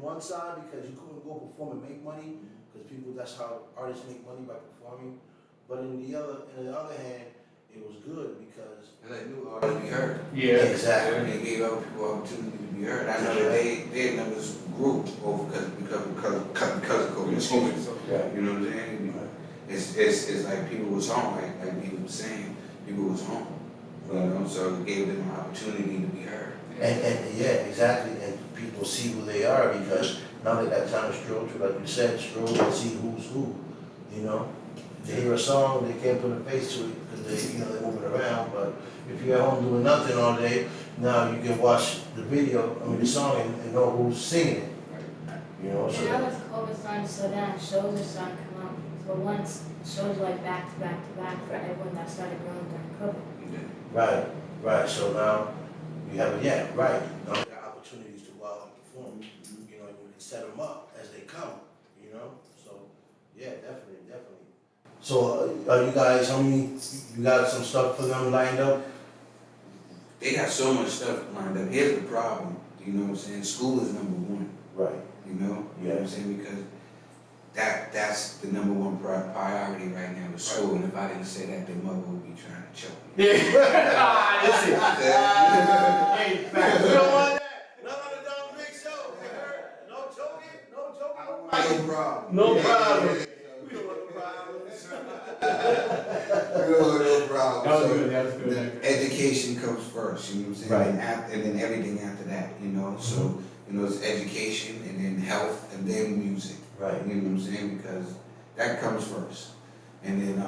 Speaker 1: one side, because you couldn't go perform and make money, because that's how artists make money, by performing. But in the other hand, it was good because
Speaker 5: And let new artists be heard.
Speaker 1: exactly.
Speaker 5: They gave other people opportunity to be heard. I know that their numbers grew because of COVID.
Speaker 1: Right.
Speaker 5: You know what I'm saying? It's like people was home, like people was saying, people was home. You know, so it gave them an opportunity to be heard.
Speaker 1: And yeah, exactly, and people see who they are, because now they got time to stroll through, like you said, stroll and see who's who, you know? They hear a song, they can't put a face to it, because they're moving around, but if you're at home doing nothing all day, now you can watch the song, and know who's singing it, you know,
Speaker 4: And now
Speaker 1: so.
Speaker 4: with COVID starting to slow down, shows are starting to come out. So once shows like back to back to back for everyone that started growing during COVID.
Speaker 1: Right, so now, you have, now you got opportunities to go out and perform, you know, and you can set them up as they come, you know, so, yeah, definitely. So, you guys, you got some stuff for them lined up?
Speaker 5: They got so much stuff lined up. Here's the problem, you know what I'm saying? School is number one,
Speaker 1: Right.
Speaker 5: you know? You know what I'm saying? Because that's the number one priority right now is school. And if I didn't say that, their mother would be trying to choke me.
Speaker 2: Yeah. Listen. Hey, facts.
Speaker 1: We don't want that. None of the Don Big Show. You heard? No joking, no joking.
Speaker 5: No problem.
Speaker 1: No problem.
Speaker 5: Yeah.
Speaker 1: We don't want no problems.
Speaker 5: No problem.
Speaker 2: That was
Speaker 5: So,
Speaker 2: good, that was good.
Speaker 5: education comes first, you know what I'm saying?
Speaker 1: Right.
Speaker 5: And then everything after that, you know? So, you know, it's education, and then health, and then music.
Speaker 1: Right.
Speaker 5: You know what I'm saying? Because that comes first. And then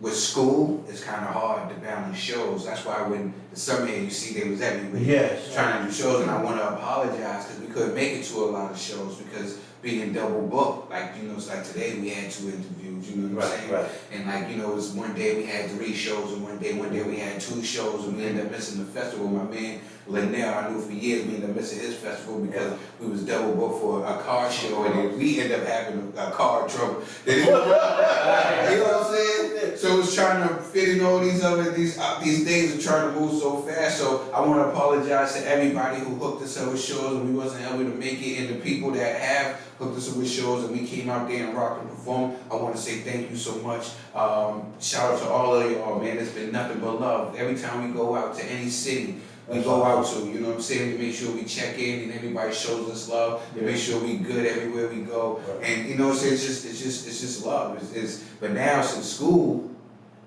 Speaker 5: with school, it's kind of hard to balance shows. That's why when the summer here, you see they was everywhere
Speaker 1: Yes.
Speaker 5: trying to do shows, and I want to apologize because we couldn't make it to a lot of shows because being double booked. Like, you know, it's like today we had 2 interviews, you know what I'm saying?
Speaker 1: Right.
Speaker 5: And like, you know, it was one day we had 3 shows, and one day we had 2 shows, and we ended up missing the festival. My man Linnell, I knew for years, we ended up missing his festival because we was double booked for a car show, and then we ended up having a car trouble. You know what I'm saying? So it's trying to fit in all these days are trying to move so fast. So I want to apologize to everybody who hooked us up with shows and we wasn't able to make it, and the people that have hooked us up with shows and we came out there and rocked and performed. I want to say thank you so much. Shout out to all of y'all, man. It's been nothing but love. Every time we go out to any city, we go out to, you know what I'm saying? We make sure we check in and everybody shows us love. We make sure we good everywhere we go. And you know what I'm saying? It's just love. But now since school,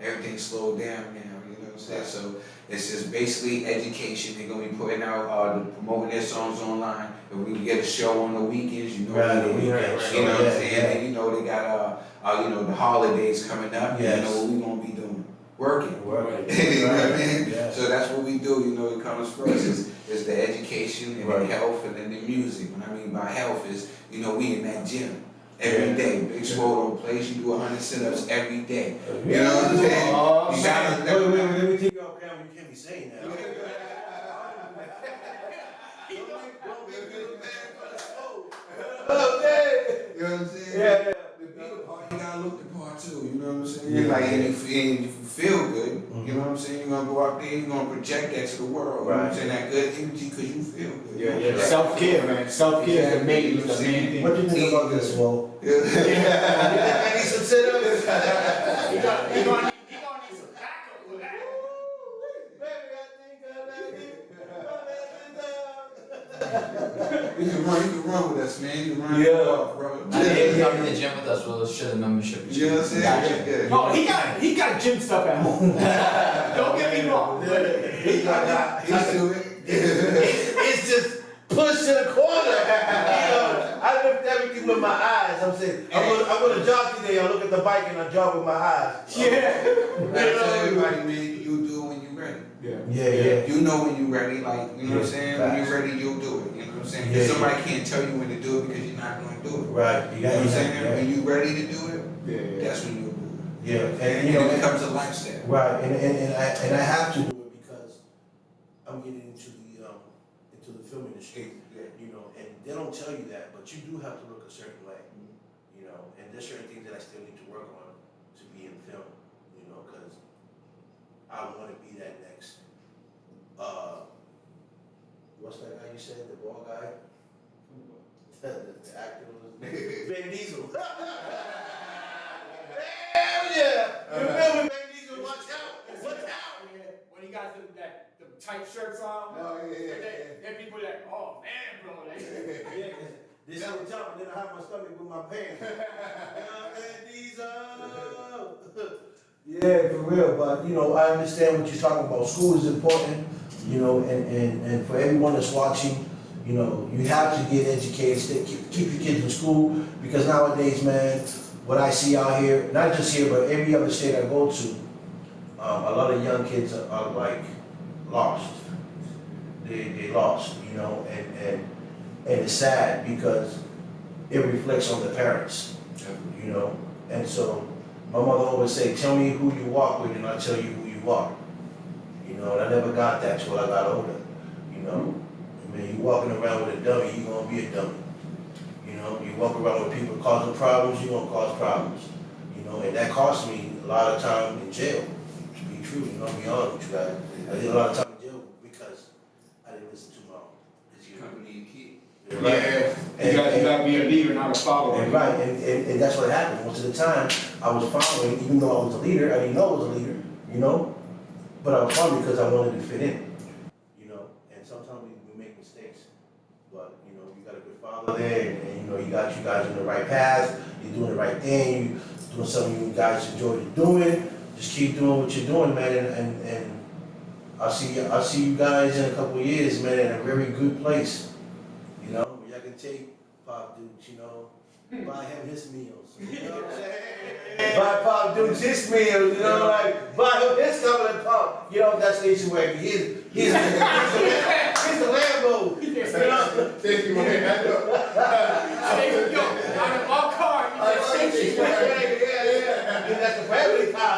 Speaker 5: everything slowed down now, you know what I'm saying? So it's just basically education. They're gonna be putting out, promoting their songs online. If we get a show on the weekends, you know, you know what I'm saying? And you know, they got, you know, the holidays coming up. You know what we gonna be doing? Working. You know what I mean? So that's what we do, you know, it comes first is the education and the health and then the music. What I mean by health is, you know, we in that gym every day. Big Swole place, you do 100 sit-ups every day. You know what I'm saying? You gotta,
Speaker 1: wait, let me take you off camera, you can't be saying that.
Speaker 5: You know what I'm saying?
Speaker 1: Yeah.
Speaker 5: The bigger part, you gotta look the part too, you know what I'm saying? Like, and if you feel good, you know what I'm saying? You're gonna go out there, you're gonna project that to the world. You know what I'm saying? That good energy because you feel good.
Speaker 2: Self-care, man. Self-care is the main thing.
Speaker 1: What do you think about this, Mo?
Speaker 5: Yeah.
Speaker 1: I need some sit-ups.
Speaker 2: He gonna need some backup for that.
Speaker 5: You can run with us, man. You can run with us, bro.
Speaker 3: I didn't come in the gym with us, we'll share the membership.
Speaker 5: You know what I'm saying?
Speaker 2: Oh, he got gym stuff at home. Don't get me wrong.
Speaker 5: He's doing it.
Speaker 1: It's just pushed to the corner. You know, I lift everything with my eyes. I'm saying, I'm gonna jog today. I look at the bike and I jog with my eyes.
Speaker 2: Yeah.
Speaker 5: I tell everybody, man, you do it when you're ready.
Speaker 1: Yeah.
Speaker 5: You know when you're ready, like, you know what I'm saying? When you're ready, you'll do it. You know what I'm saying? Because somebody can't tell you when to do it because you're not going to do it.
Speaker 1: Right.
Speaker 5: You know what I'm saying? When you're ready to do it, that's when you'll do it.
Speaker 1: Yeah.
Speaker 5: And you know, it becomes a lifestyle.
Speaker 1: Right. And I have to do it because I'm getting into the film industry. You know, and they don't tell you that, but you do have to look a certain way. You know, and there's certain things that I still need to work on to be in film. You know, because I want to be that next. What's that guy you said? The ball guy? The actor was Vin Diesel. Hell yeah! You remember Vin Diesel? Watch out! Watch out!
Speaker 2: When he got the tight shirts on, then people like, oh man, bro. Like,
Speaker 1: Yeah, this is the time, and then I have my stomach with my pants. Vin Diesel! Yeah, for real, but you know, I understand what you're talking about. School is important, you know, and for everyone that's watching, you know, you have to get educated, keep your kids in school, because nowadays, man, what I see out here, not just here, but every other state I go to, a lot of young kids are like lost. They lost, you know, and it's sad because it reflects on the parents, you know, and so my mother always say, tell me who you walk with and I'll tell you who you are. You know, and I never got that till I got older. You know, I mean, you walking around with a dummy, you're going to be a dummy. You know, you walk around with people causing problems, you're going to cause problems. You know, and that cost me a lot of time in jail, to be true. You know, I'll be honest with you guys. I did a lot of time in jail because I didn't listen to my
Speaker 5: Company kid.
Speaker 2: you gotta be a leader, not a follower.
Speaker 1: And right, and that's what happened. Most of the time, I was following, even though I was a leader, I didn't know I was a leader, you know? But I was following because I wanted to fit in, you know? And sometimes we make mistakes. But, you know, you got a good father there, and you know, you got you guys on the right path, you're doing the right thing, you're doing something you guys enjoy doing. Just keep doing what you're doing, man, and I'll see you guys in a couple of years, man, in a very good place. You know, where y'all can take Pop Dukes, you know, buy him his meals. You know what I'm saying? Buy Pop Dukes his meals, you know, like buy him his couple of pop. Get off that station wagon. He's the Lambo. You know?
Speaker 5: Thank you, man.
Speaker 2: Yo, out of all cars, you just station wagon.
Speaker 1: Yeah. And that's the family car.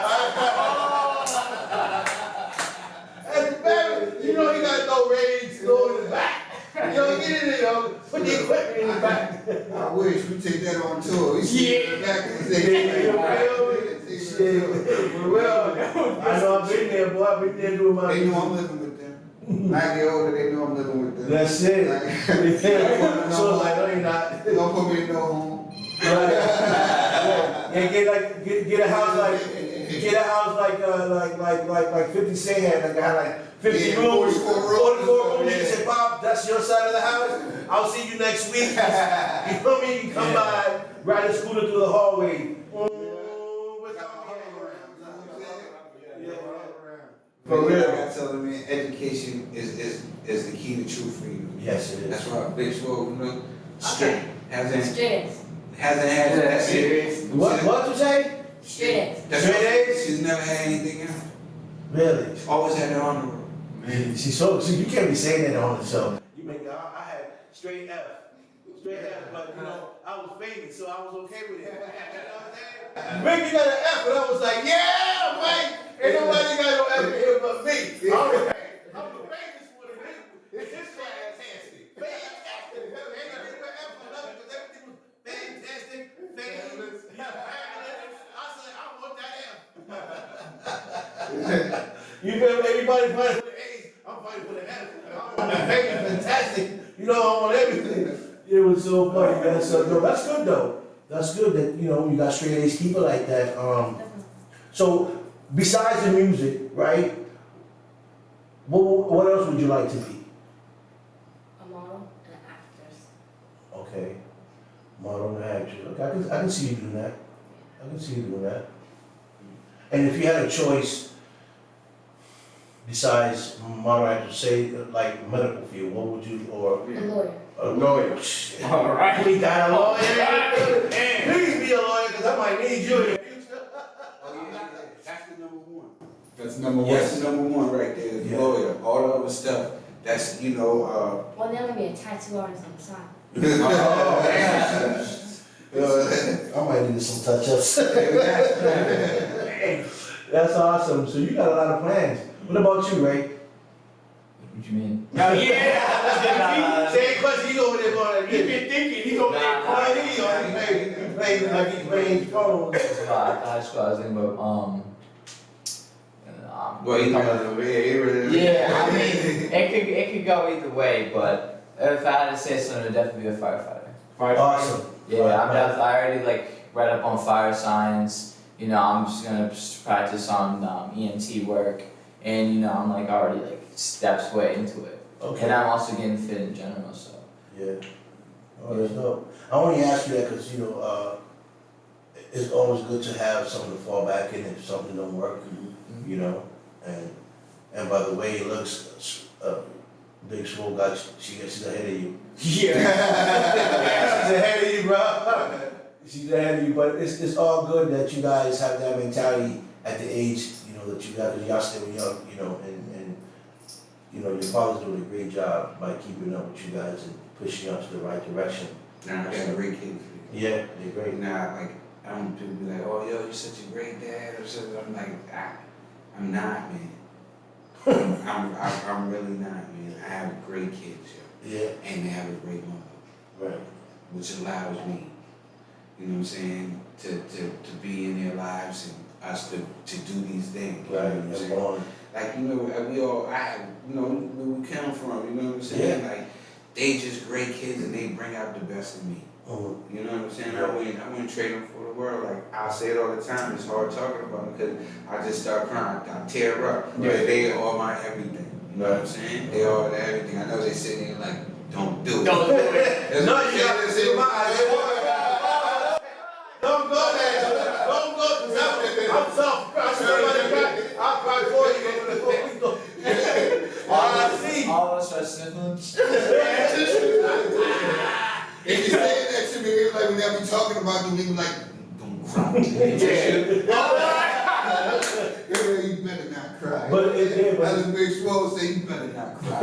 Speaker 1: That's the family. You know, you got no rage to go in the back. You know, get in there, yo. Put the equipment in the back.
Speaker 5: I wish we take that on tour. We sit in the back and
Speaker 1: Shit, for real. I know I've been there, boy. I've been there doing my.
Speaker 5: They know I'm living with them. 90 older, they know I'm living with them.
Speaker 1: That's it.
Speaker 5: Like,
Speaker 1: So like, no, you're not.
Speaker 5: don't put me in no home.
Speaker 1: Right. Yeah, get a house like 50 Cent had. Like I had like 50
Speaker 5: Yeah,
Speaker 1: rooms,
Speaker 5: 44 rooms.
Speaker 1: 44 rooms.
Speaker 5: Yeah.
Speaker 1: You say, Bob, that's your side of the house. I'll see you next week. You know what I mean? You come by, ride a scooter through the hallway. What's up?
Speaker 5: For real, I gotta tell them, man, education is the key to true freedom.
Speaker 1: Yes, it is.
Speaker 5: That's why Big Swole, you know, straight hasn't
Speaker 4: Straight
Speaker 5: had that's it.
Speaker 1: What you say?
Speaker 4: Straight
Speaker 5: That's
Speaker 1: Straight
Speaker 5: right.
Speaker 1: A's?
Speaker 5: She's never had anything else.
Speaker 1: Really?
Speaker 5: Always had it on the road.
Speaker 1: Man, see, you can't be saying that on the show. You make I had straight F, but you know, I was famous, so I was okay with it. You know what I'm saying? Rick, you got an F, and I was like, yeah, Mike. Ain't nobody got no F here but me. I'm the famous one. It's this fantastic. Fantastic. Ain't gonna give an F for nothing because everything was fantastic, famous, fabulous. I said, I want that F. You feel me? Everybody fighting for the A's. I'm fighting for the F. I want the famous, fantastic. You know, I want everything. It was so funny, man. So, no, that's good though. That's good that, you know, you got straight A's people like that. So, besides the music, right? What else would you like to be?
Speaker 4: A model and an actress.
Speaker 1: Okay. Model and actress. Okay, I can see you doing that. I can see you doing that. And if you had a choice besides model actress, say like medical field, what would you, or
Speaker 4: A lawyer.
Speaker 1: a lawyer?
Speaker 3: All right.
Speaker 1: We got a lawyer. Please be a lawyer because I might need you in the future.
Speaker 5: Oh yeah, that's the number one.
Speaker 2: That's number one.
Speaker 5: That's the number one right there, the
Speaker 1: Yeah.
Speaker 5: lawyer. All the other stuff, that's, you know,
Speaker 4: Well, they're gonna be a tattoo artist on the side.
Speaker 1: I might need some touch-ups. That's awesome. So you got a lot of plans. What about you, Ray?
Speaker 3: What you mean?
Speaker 2: Oh yeah.
Speaker 1: Same question. He over there going
Speaker 2: He been thinking. He's over there.
Speaker 1: He playing like he playing phones.
Speaker 3: High school, I was thinking about,
Speaker 5: well, you coming over here,
Speaker 3: yeah, I mean, it could go either way, but if I had to say something, it'd definitely be a firefighter.
Speaker 1: Awesome.
Speaker 3: Yeah, I already like read up on fire science. You know, I'm just gonna practice on EMT work, and you know, I'm like already like steps way into it.
Speaker 1: Okay.
Speaker 3: And I'm also getting fit in general, so.
Speaker 1: Yeah. Oh, that's dope. I only ask you that because, you know, it's always good to have something to fall back in if something don't work, you know? And by the way it looks, Big Swole she's ahead of you.
Speaker 2: Yeah.
Speaker 1: She's ahead of you, bro. She's ahead of you, but it's all good that you guys have that mentality at the age, you know, that you got, because y'all still young, you know, and you know, your father's doing a great job by keeping up with you guys and pushing you up to the right direction.
Speaker 5: Now, I got great kids.
Speaker 1: Yeah, they're great.
Speaker 5: Now, like, I don't people be like, oh, yo, you're such a great dad or something. I'm like, I'm not, man. I'm really not, man. I have great kids, yo.
Speaker 1: Yeah.
Speaker 5: And they have a great mother,
Speaker 1: Right.
Speaker 5: which allows me, you know what I'm saying, to be in their lives and us to do these things. You know what I'm
Speaker 1: Right.
Speaker 5: saying?
Speaker 1: Come on.
Speaker 5: Like, you know, we all, you know, where we come from, you know what I'm saying?
Speaker 1: Yeah.
Speaker 5: Like, they just great kids and they bring out the best in me.
Speaker 1: Mm-hmm.
Speaker 5: You know what I'm saying?
Speaker 1: Yeah.
Speaker 5: I wouldn't trade them for the world. Like, I say it all the time, it's hard talking about it because I just start crying, I tear up.
Speaker 1: Yeah.
Speaker 5: They are my everything. You know what I'm saying? They are everything. I know they sit there like, don't do it.
Speaker 2: Don't do it.
Speaker 5: That's
Speaker 1: No,
Speaker 5: what
Speaker 1: you
Speaker 5: they
Speaker 1: got to
Speaker 5: say.
Speaker 1: see my Don't go there. Don't go, because I'm soft. I'm somebody cry. I'll cry for you. I see.
Speaker 3: All of us are sniffling.
Speaker 5: If you say that to me, it's like when they be talking about them, they be like, don't cry. You better not cry.
Speaker 1: But
Speaker 5: As Big Swole say, you better not cry.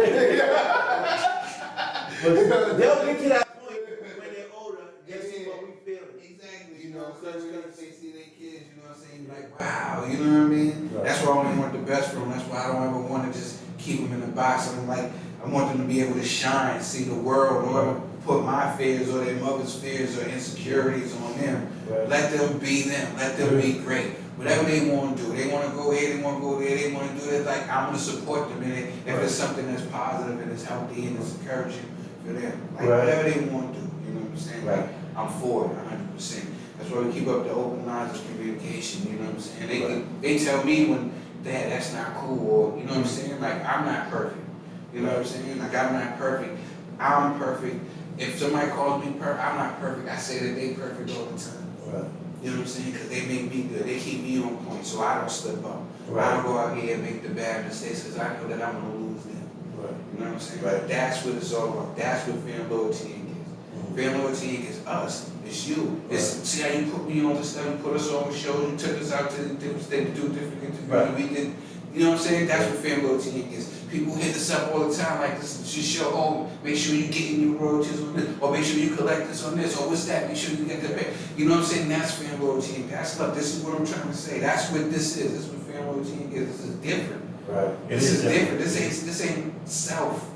Speaker 1: they'll get to that point when they're older. They see what we feel.
Speaker 5: Exactly, you know, because they see their kids, you know what I'm saying, like, wow, you know what I mean?
Speaker 1: Right.
Speaker 5: That's why I only want the best for them. That's why I don't ever want to just keep them in a box. I'm like, I want them to be able to shine, see the world, or put my fears or their mother's fears or insecurities on them.
Speaker 1: Right.
Speaker 5: Let them be them. Let them be great. Whatever they want to do. They want to go here, they want to go there, they want to do it. Like, I'm going to support them in it if it's something that's positive and it's healthy and it's encouraging for them. Like,
Speaker 1: Right.
Speaker 5: whatever they want to do. You know what I'm saying?
Speaker 1: Right.
Speaker 5: Like, I'm for it 100%. That's why we keep up the open lines of communication. You know what I'm saying? They tell me when Dad, that's not cool, or you know what I'm saying? Like, I'm not perfect. You know what I'm saying? Like, I'm not perfect. I'm perfect. If somebody calls me perfect, I'm not perfect. I say that they perfect all the time.
Speaker 1: Right.
Speaker 5: You know what I'm saying? Because they make me good. They keep me on point, so I don't slip up.
Speaker 1: Right.
Speaker 5: I don't go out here and make the bad mistakes because I know that I'm going to lose them.
Speaker 1: Right.
Speaker 5: You know what I'm saying?
Speaker 1: Right.
Speaker 5: That's what it's all about. That's what Fan Loyalty Inc. is. Fan Loyalty Inc. is us. It's you. It's, see how you put me on the stuff, you put us on shows, you took us out to the different states to do different interviews.
Speaker 1: Right.
Speaker 5: We did, you know what I'm saying? That's what Fan Loyalty Inc. is. People hit us up all the time like this show, oh, make sure you getting your royalties on this, or make sure you collect this on this, or what's that, make sure you get that back. You know what I'm saying? That's Fan Loyalty Inc. That's love. This is what I'm trying to say. That's what this is. This is what Fan Loyalty Inc. is. This is different.
Speaker 1: Right.
Speaker 5: This is different. This ain't self.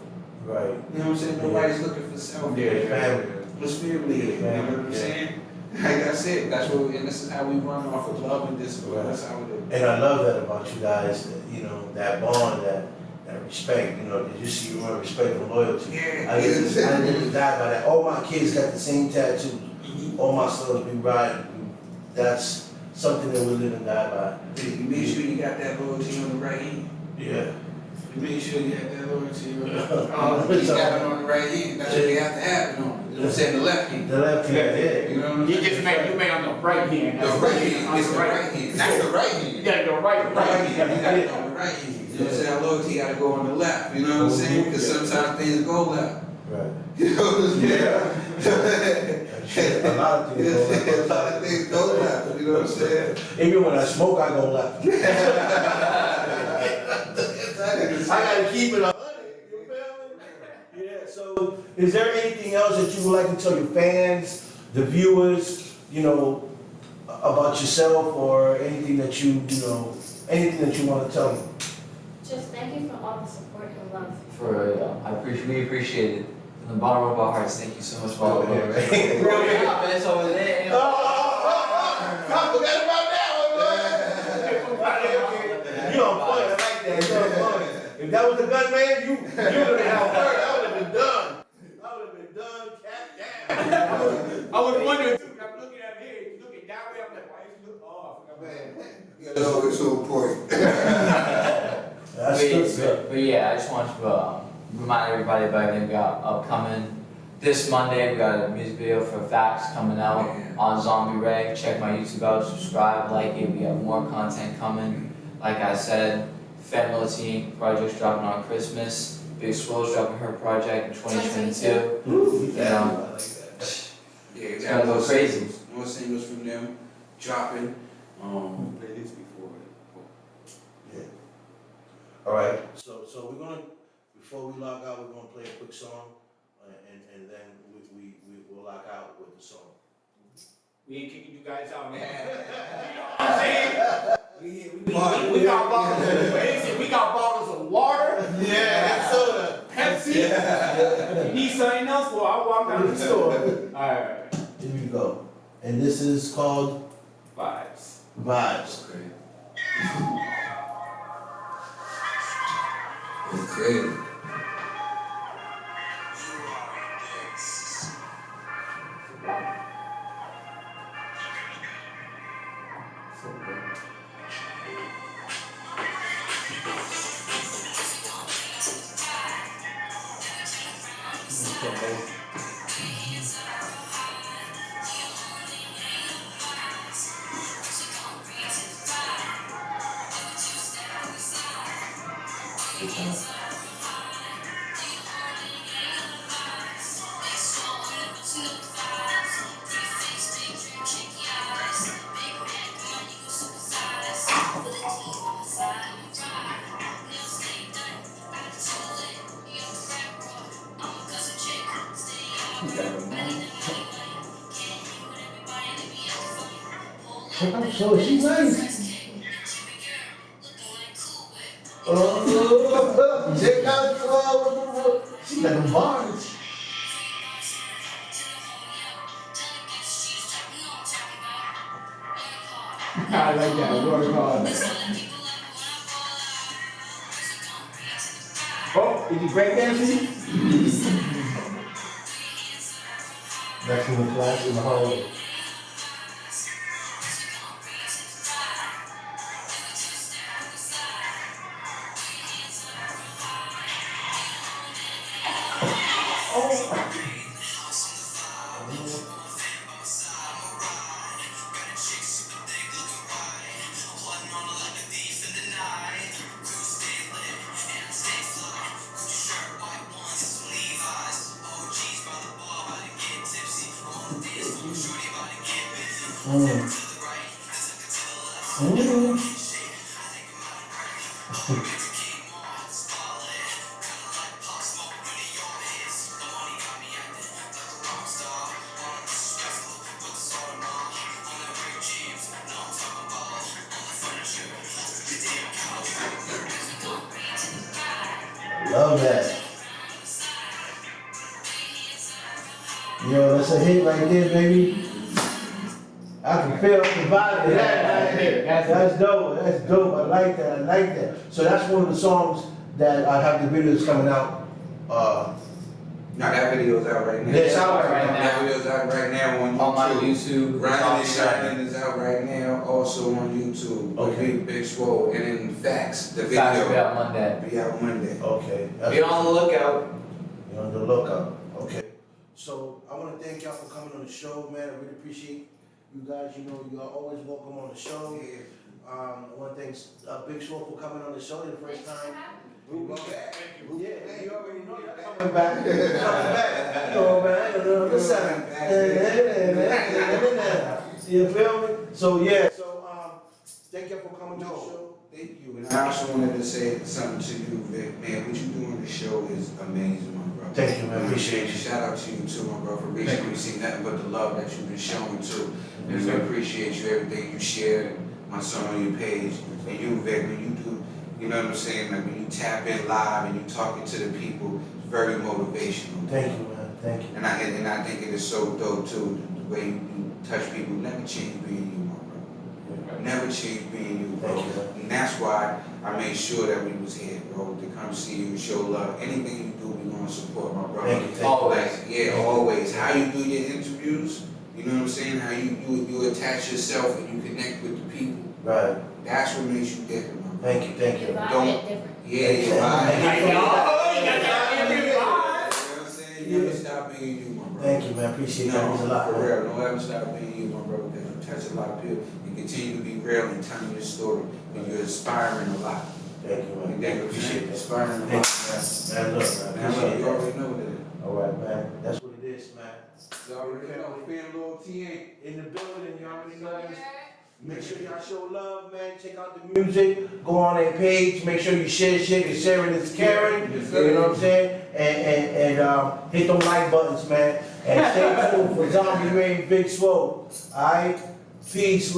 Speaker 1: Right.
Speaker 5: You know what I'm saying? Nobody's looking for self.
Speaker 1: Yeah, family.
Speaker 5: It's family here. You know what I'm saying? Like I said, that's what, and this is how we run off of love and discipline.
Speaker 1: Right.
Speaker 5: That's how we do.
Speaker 1: And I love that about you guys, that, you know, that bond, that respect, you know, that you see you want respect and loyalty.
Speaker 5: Yeah.
Speaker 1: I didn't die by that. All my kids got the same tattoos. All my sons be riding. That's something that we live and die by.
Speaker 5: You make sure you got that loyalty on the right hand.
Speaker 1: Yeah.
Speaker 5: You make sure you have that loyalty on the you
Speaker 1: It's
Speaker 5: got it on the right hand. That's what you have to have it on. You know what I'm saying? The left hand.
Speaker 1: The left hand, yeah.
Speaker 5: You know what I'm
Speaker 2: You
Speaker 5: saying?
Speaker 2: just made on the right hand.
Speaker 5: The right hand. It's the right hand. That's the right hand.
Speaker 2: You gotta go right.
Speaker 5: Right hand. You got it on the right hand. You know what I'm saying? Loyalty got to go on the left. You know what I'm saying? Because sometimes things go left.
Speaker 1: Right.
Speaker 5: You know what I'm saying?
Speaker 1: A lot of things go left.
Speaker 5: A lot of things go left. You know what I'm saying?
Speaker 1: Even when I smoke, I go left. I gotta keep it 100. You feel me? Yeah. So, is there anything else that you would like to tell your fans, the viewers, you know, about yourself, or anything that you know, anything that you want to tell them?
Speaker 4: Just thank you for all the support and love.
Speaker 3: We appreciate it. From the bottom of our hearts, thank you so much for all the love.
Speaker 1: Right.
Speaker 3: Real confidence over there.
Speaker 1: I forgot about that one, You on point, I like that. You on point. If that was the gunman, you would have had hurt. I would have been done. I would have been done, cat down.
Speaker 2: I was wondering too, I'm looking at him here, he's looking that way, I'm like, why is he looking off?
Speaker 5: You gotta always to a point.
Speaker 1: That's good stuff.
Speaker 3: But yeah, I just want to remind everybody about everything we got upcoming. This Monday, we got a music video for Facts coming out on Zombie Ray. Check my YouTube out, subscribe, like it. We have more content coming. Like I said, Fan Loyalty Inc. project's dropping on Christmas. Big Swole's dropping her project in 2022.
Speaker 1: Ooh,
Speaker 3: Yeah.
Speaker 1: I like that.
Speaker 5: Yeah,
Speaker 3: It's gonna go crazy.
Speaker 5: More singles from them dropping. We played this before.
Speaker 1: Yeah. All right. So we're gonna, before we log out, we're gonna play a quick song, and then we'll log out with the song.
Speaker 2: We ain't kicking you guys out, man. You know what I'm saying? We got bottles. We got bottles of water.
Speaker 1: Yeah, soda.
Speaker 2: Pepsi.
Speaker 1: Yeah.
Speaker 2: If you need something else, well, I'll walk down to the store. Alright.
Speaker 1: Here we go. And this is called
Speaker 2: Vibes.
Speaker 1: Vibes.
Speaker 5: Okay.
Speaker 1: So she's nice. Oh, check out she got the bars.
Speaker 2: I like that. Work hard. Oh, did you break dancing?
Speaker 1: That's in the class in the hallway. Love that. Yo, that's a hit right there, baby. I can feel the vibe of that right there. That's dope. That's dope. I like that. I like that. So that's one of the songs that I have the videos coming out.
Speaker 5: Now that video's out right now.
Speaker 1: It's out
Speaker 3: right now.
Speaker 5: That video's out right now on YouTube.
Speaker 3: On my YouTube.
Speaker 5: Rising and Shining is out right now, also on YouTube.
Speaker 1: Okay.
Speaker 5: Big Swole, and in Facts, the video.
Speaker 3: Facts will be out Monday.
Speaker 5: Be out Monday.
Speaker 1: Okay.
Speaker 3: Be on the lookout.
Speaker 1: You're on the lookout. Okay. So I want to thank y'all for coming on the show, man. I really appreciate you guys. You know, you are always welcome on the show. I want to thank Big Swole for coming on the show the first time.
Speaker 5: We'll be back.
Speaker 1: Yeah, you already know you're coming back. Coming back. Oh, man. Listen. You feel me? So, yeah. So, thank you for coming to the show.
Speaker 5: Thank you. And I also wanted to say something to you, Vic. Man, what you do on the show is amazing, my brother.
Speaker 1: Thank you, man. Appreciate you.
Speaker 5: Shout out to you too, my bro, for reaching. We see nothing but the love that you've been showing too. And we appreciate you, everything you shared, my son on your page. And you, Vic, when you do, you know what I'm saying, like when you tap in live and you talking to the people, it's very motivational.
Speaker 1: Thank you, man. Thank you.
Speaker 5: And I think it is so dope too, the way you touch people. Never change being you, my bro. Never change being you, bro.
Speaker 1: Thank you, man.
Speaker 5: And that's why I made sure that we was here, bro, to come see you, show love. Anything you do, we gonna support, my brother.
Speaker 1: Thank you. Thank you.
Speaker 3: Always.
Speaker 5: Yeah, always. How you do your interviews, you know what I'm saying? How you attach yourself and you connect with the people.
Speaker 1: Right.
Speaker 5: That's what makes you different, my brother.
Speaker 1: Thank you. Thank you.
Speaker 4: Your vibe
Speaker 5: Don't-
Speaker 4: is different.
Speaker 5: Yeah, your vibe.
Speaker 1: Thank
Speaker 5: You
Speaker 1: you.
Speaker 5: know what I'm saying? You never stop being you, my brother.
Speaker 1: Thank you, man. Appreciate that. Means a lot,
Speaker 5: For
Speaker 1: man.
Speaker 5: real. Don't ever stop being you, my brother, because you touch a lot of people. And continue to be real and telling your story. And you're inspiring a lot.
Speaker 1: Thank you, man.
Speaker 5: Thank you.
Speaker 1: Appreciate that.
Speaker 5: Inspiring a lot.
Speaker 1: Thank you, man. Man, look, man.
Speaker 5: Man, look,
Speaker 1: Appreciate
Speaker 5: you
Speaker 1: that.
Speaker 5: already know that.
Speaker 1: All right, man. That's what it is, man.
Speaker 5: You already know. Fan loyalty ain't.
Speaker 1: In the building, you already know this. Make sure y'all show love, man. Check out the music. Go on their page. Make sure you share shit. Because sharing is caring.
Speaker 5: Yes,
Speaker 1: You
Speaker 5: sir.
Speaker 1: know what I'm saying? And hit them like buttons, man. And stay tuned for Zombie Rain Big Swole. All right? Peace.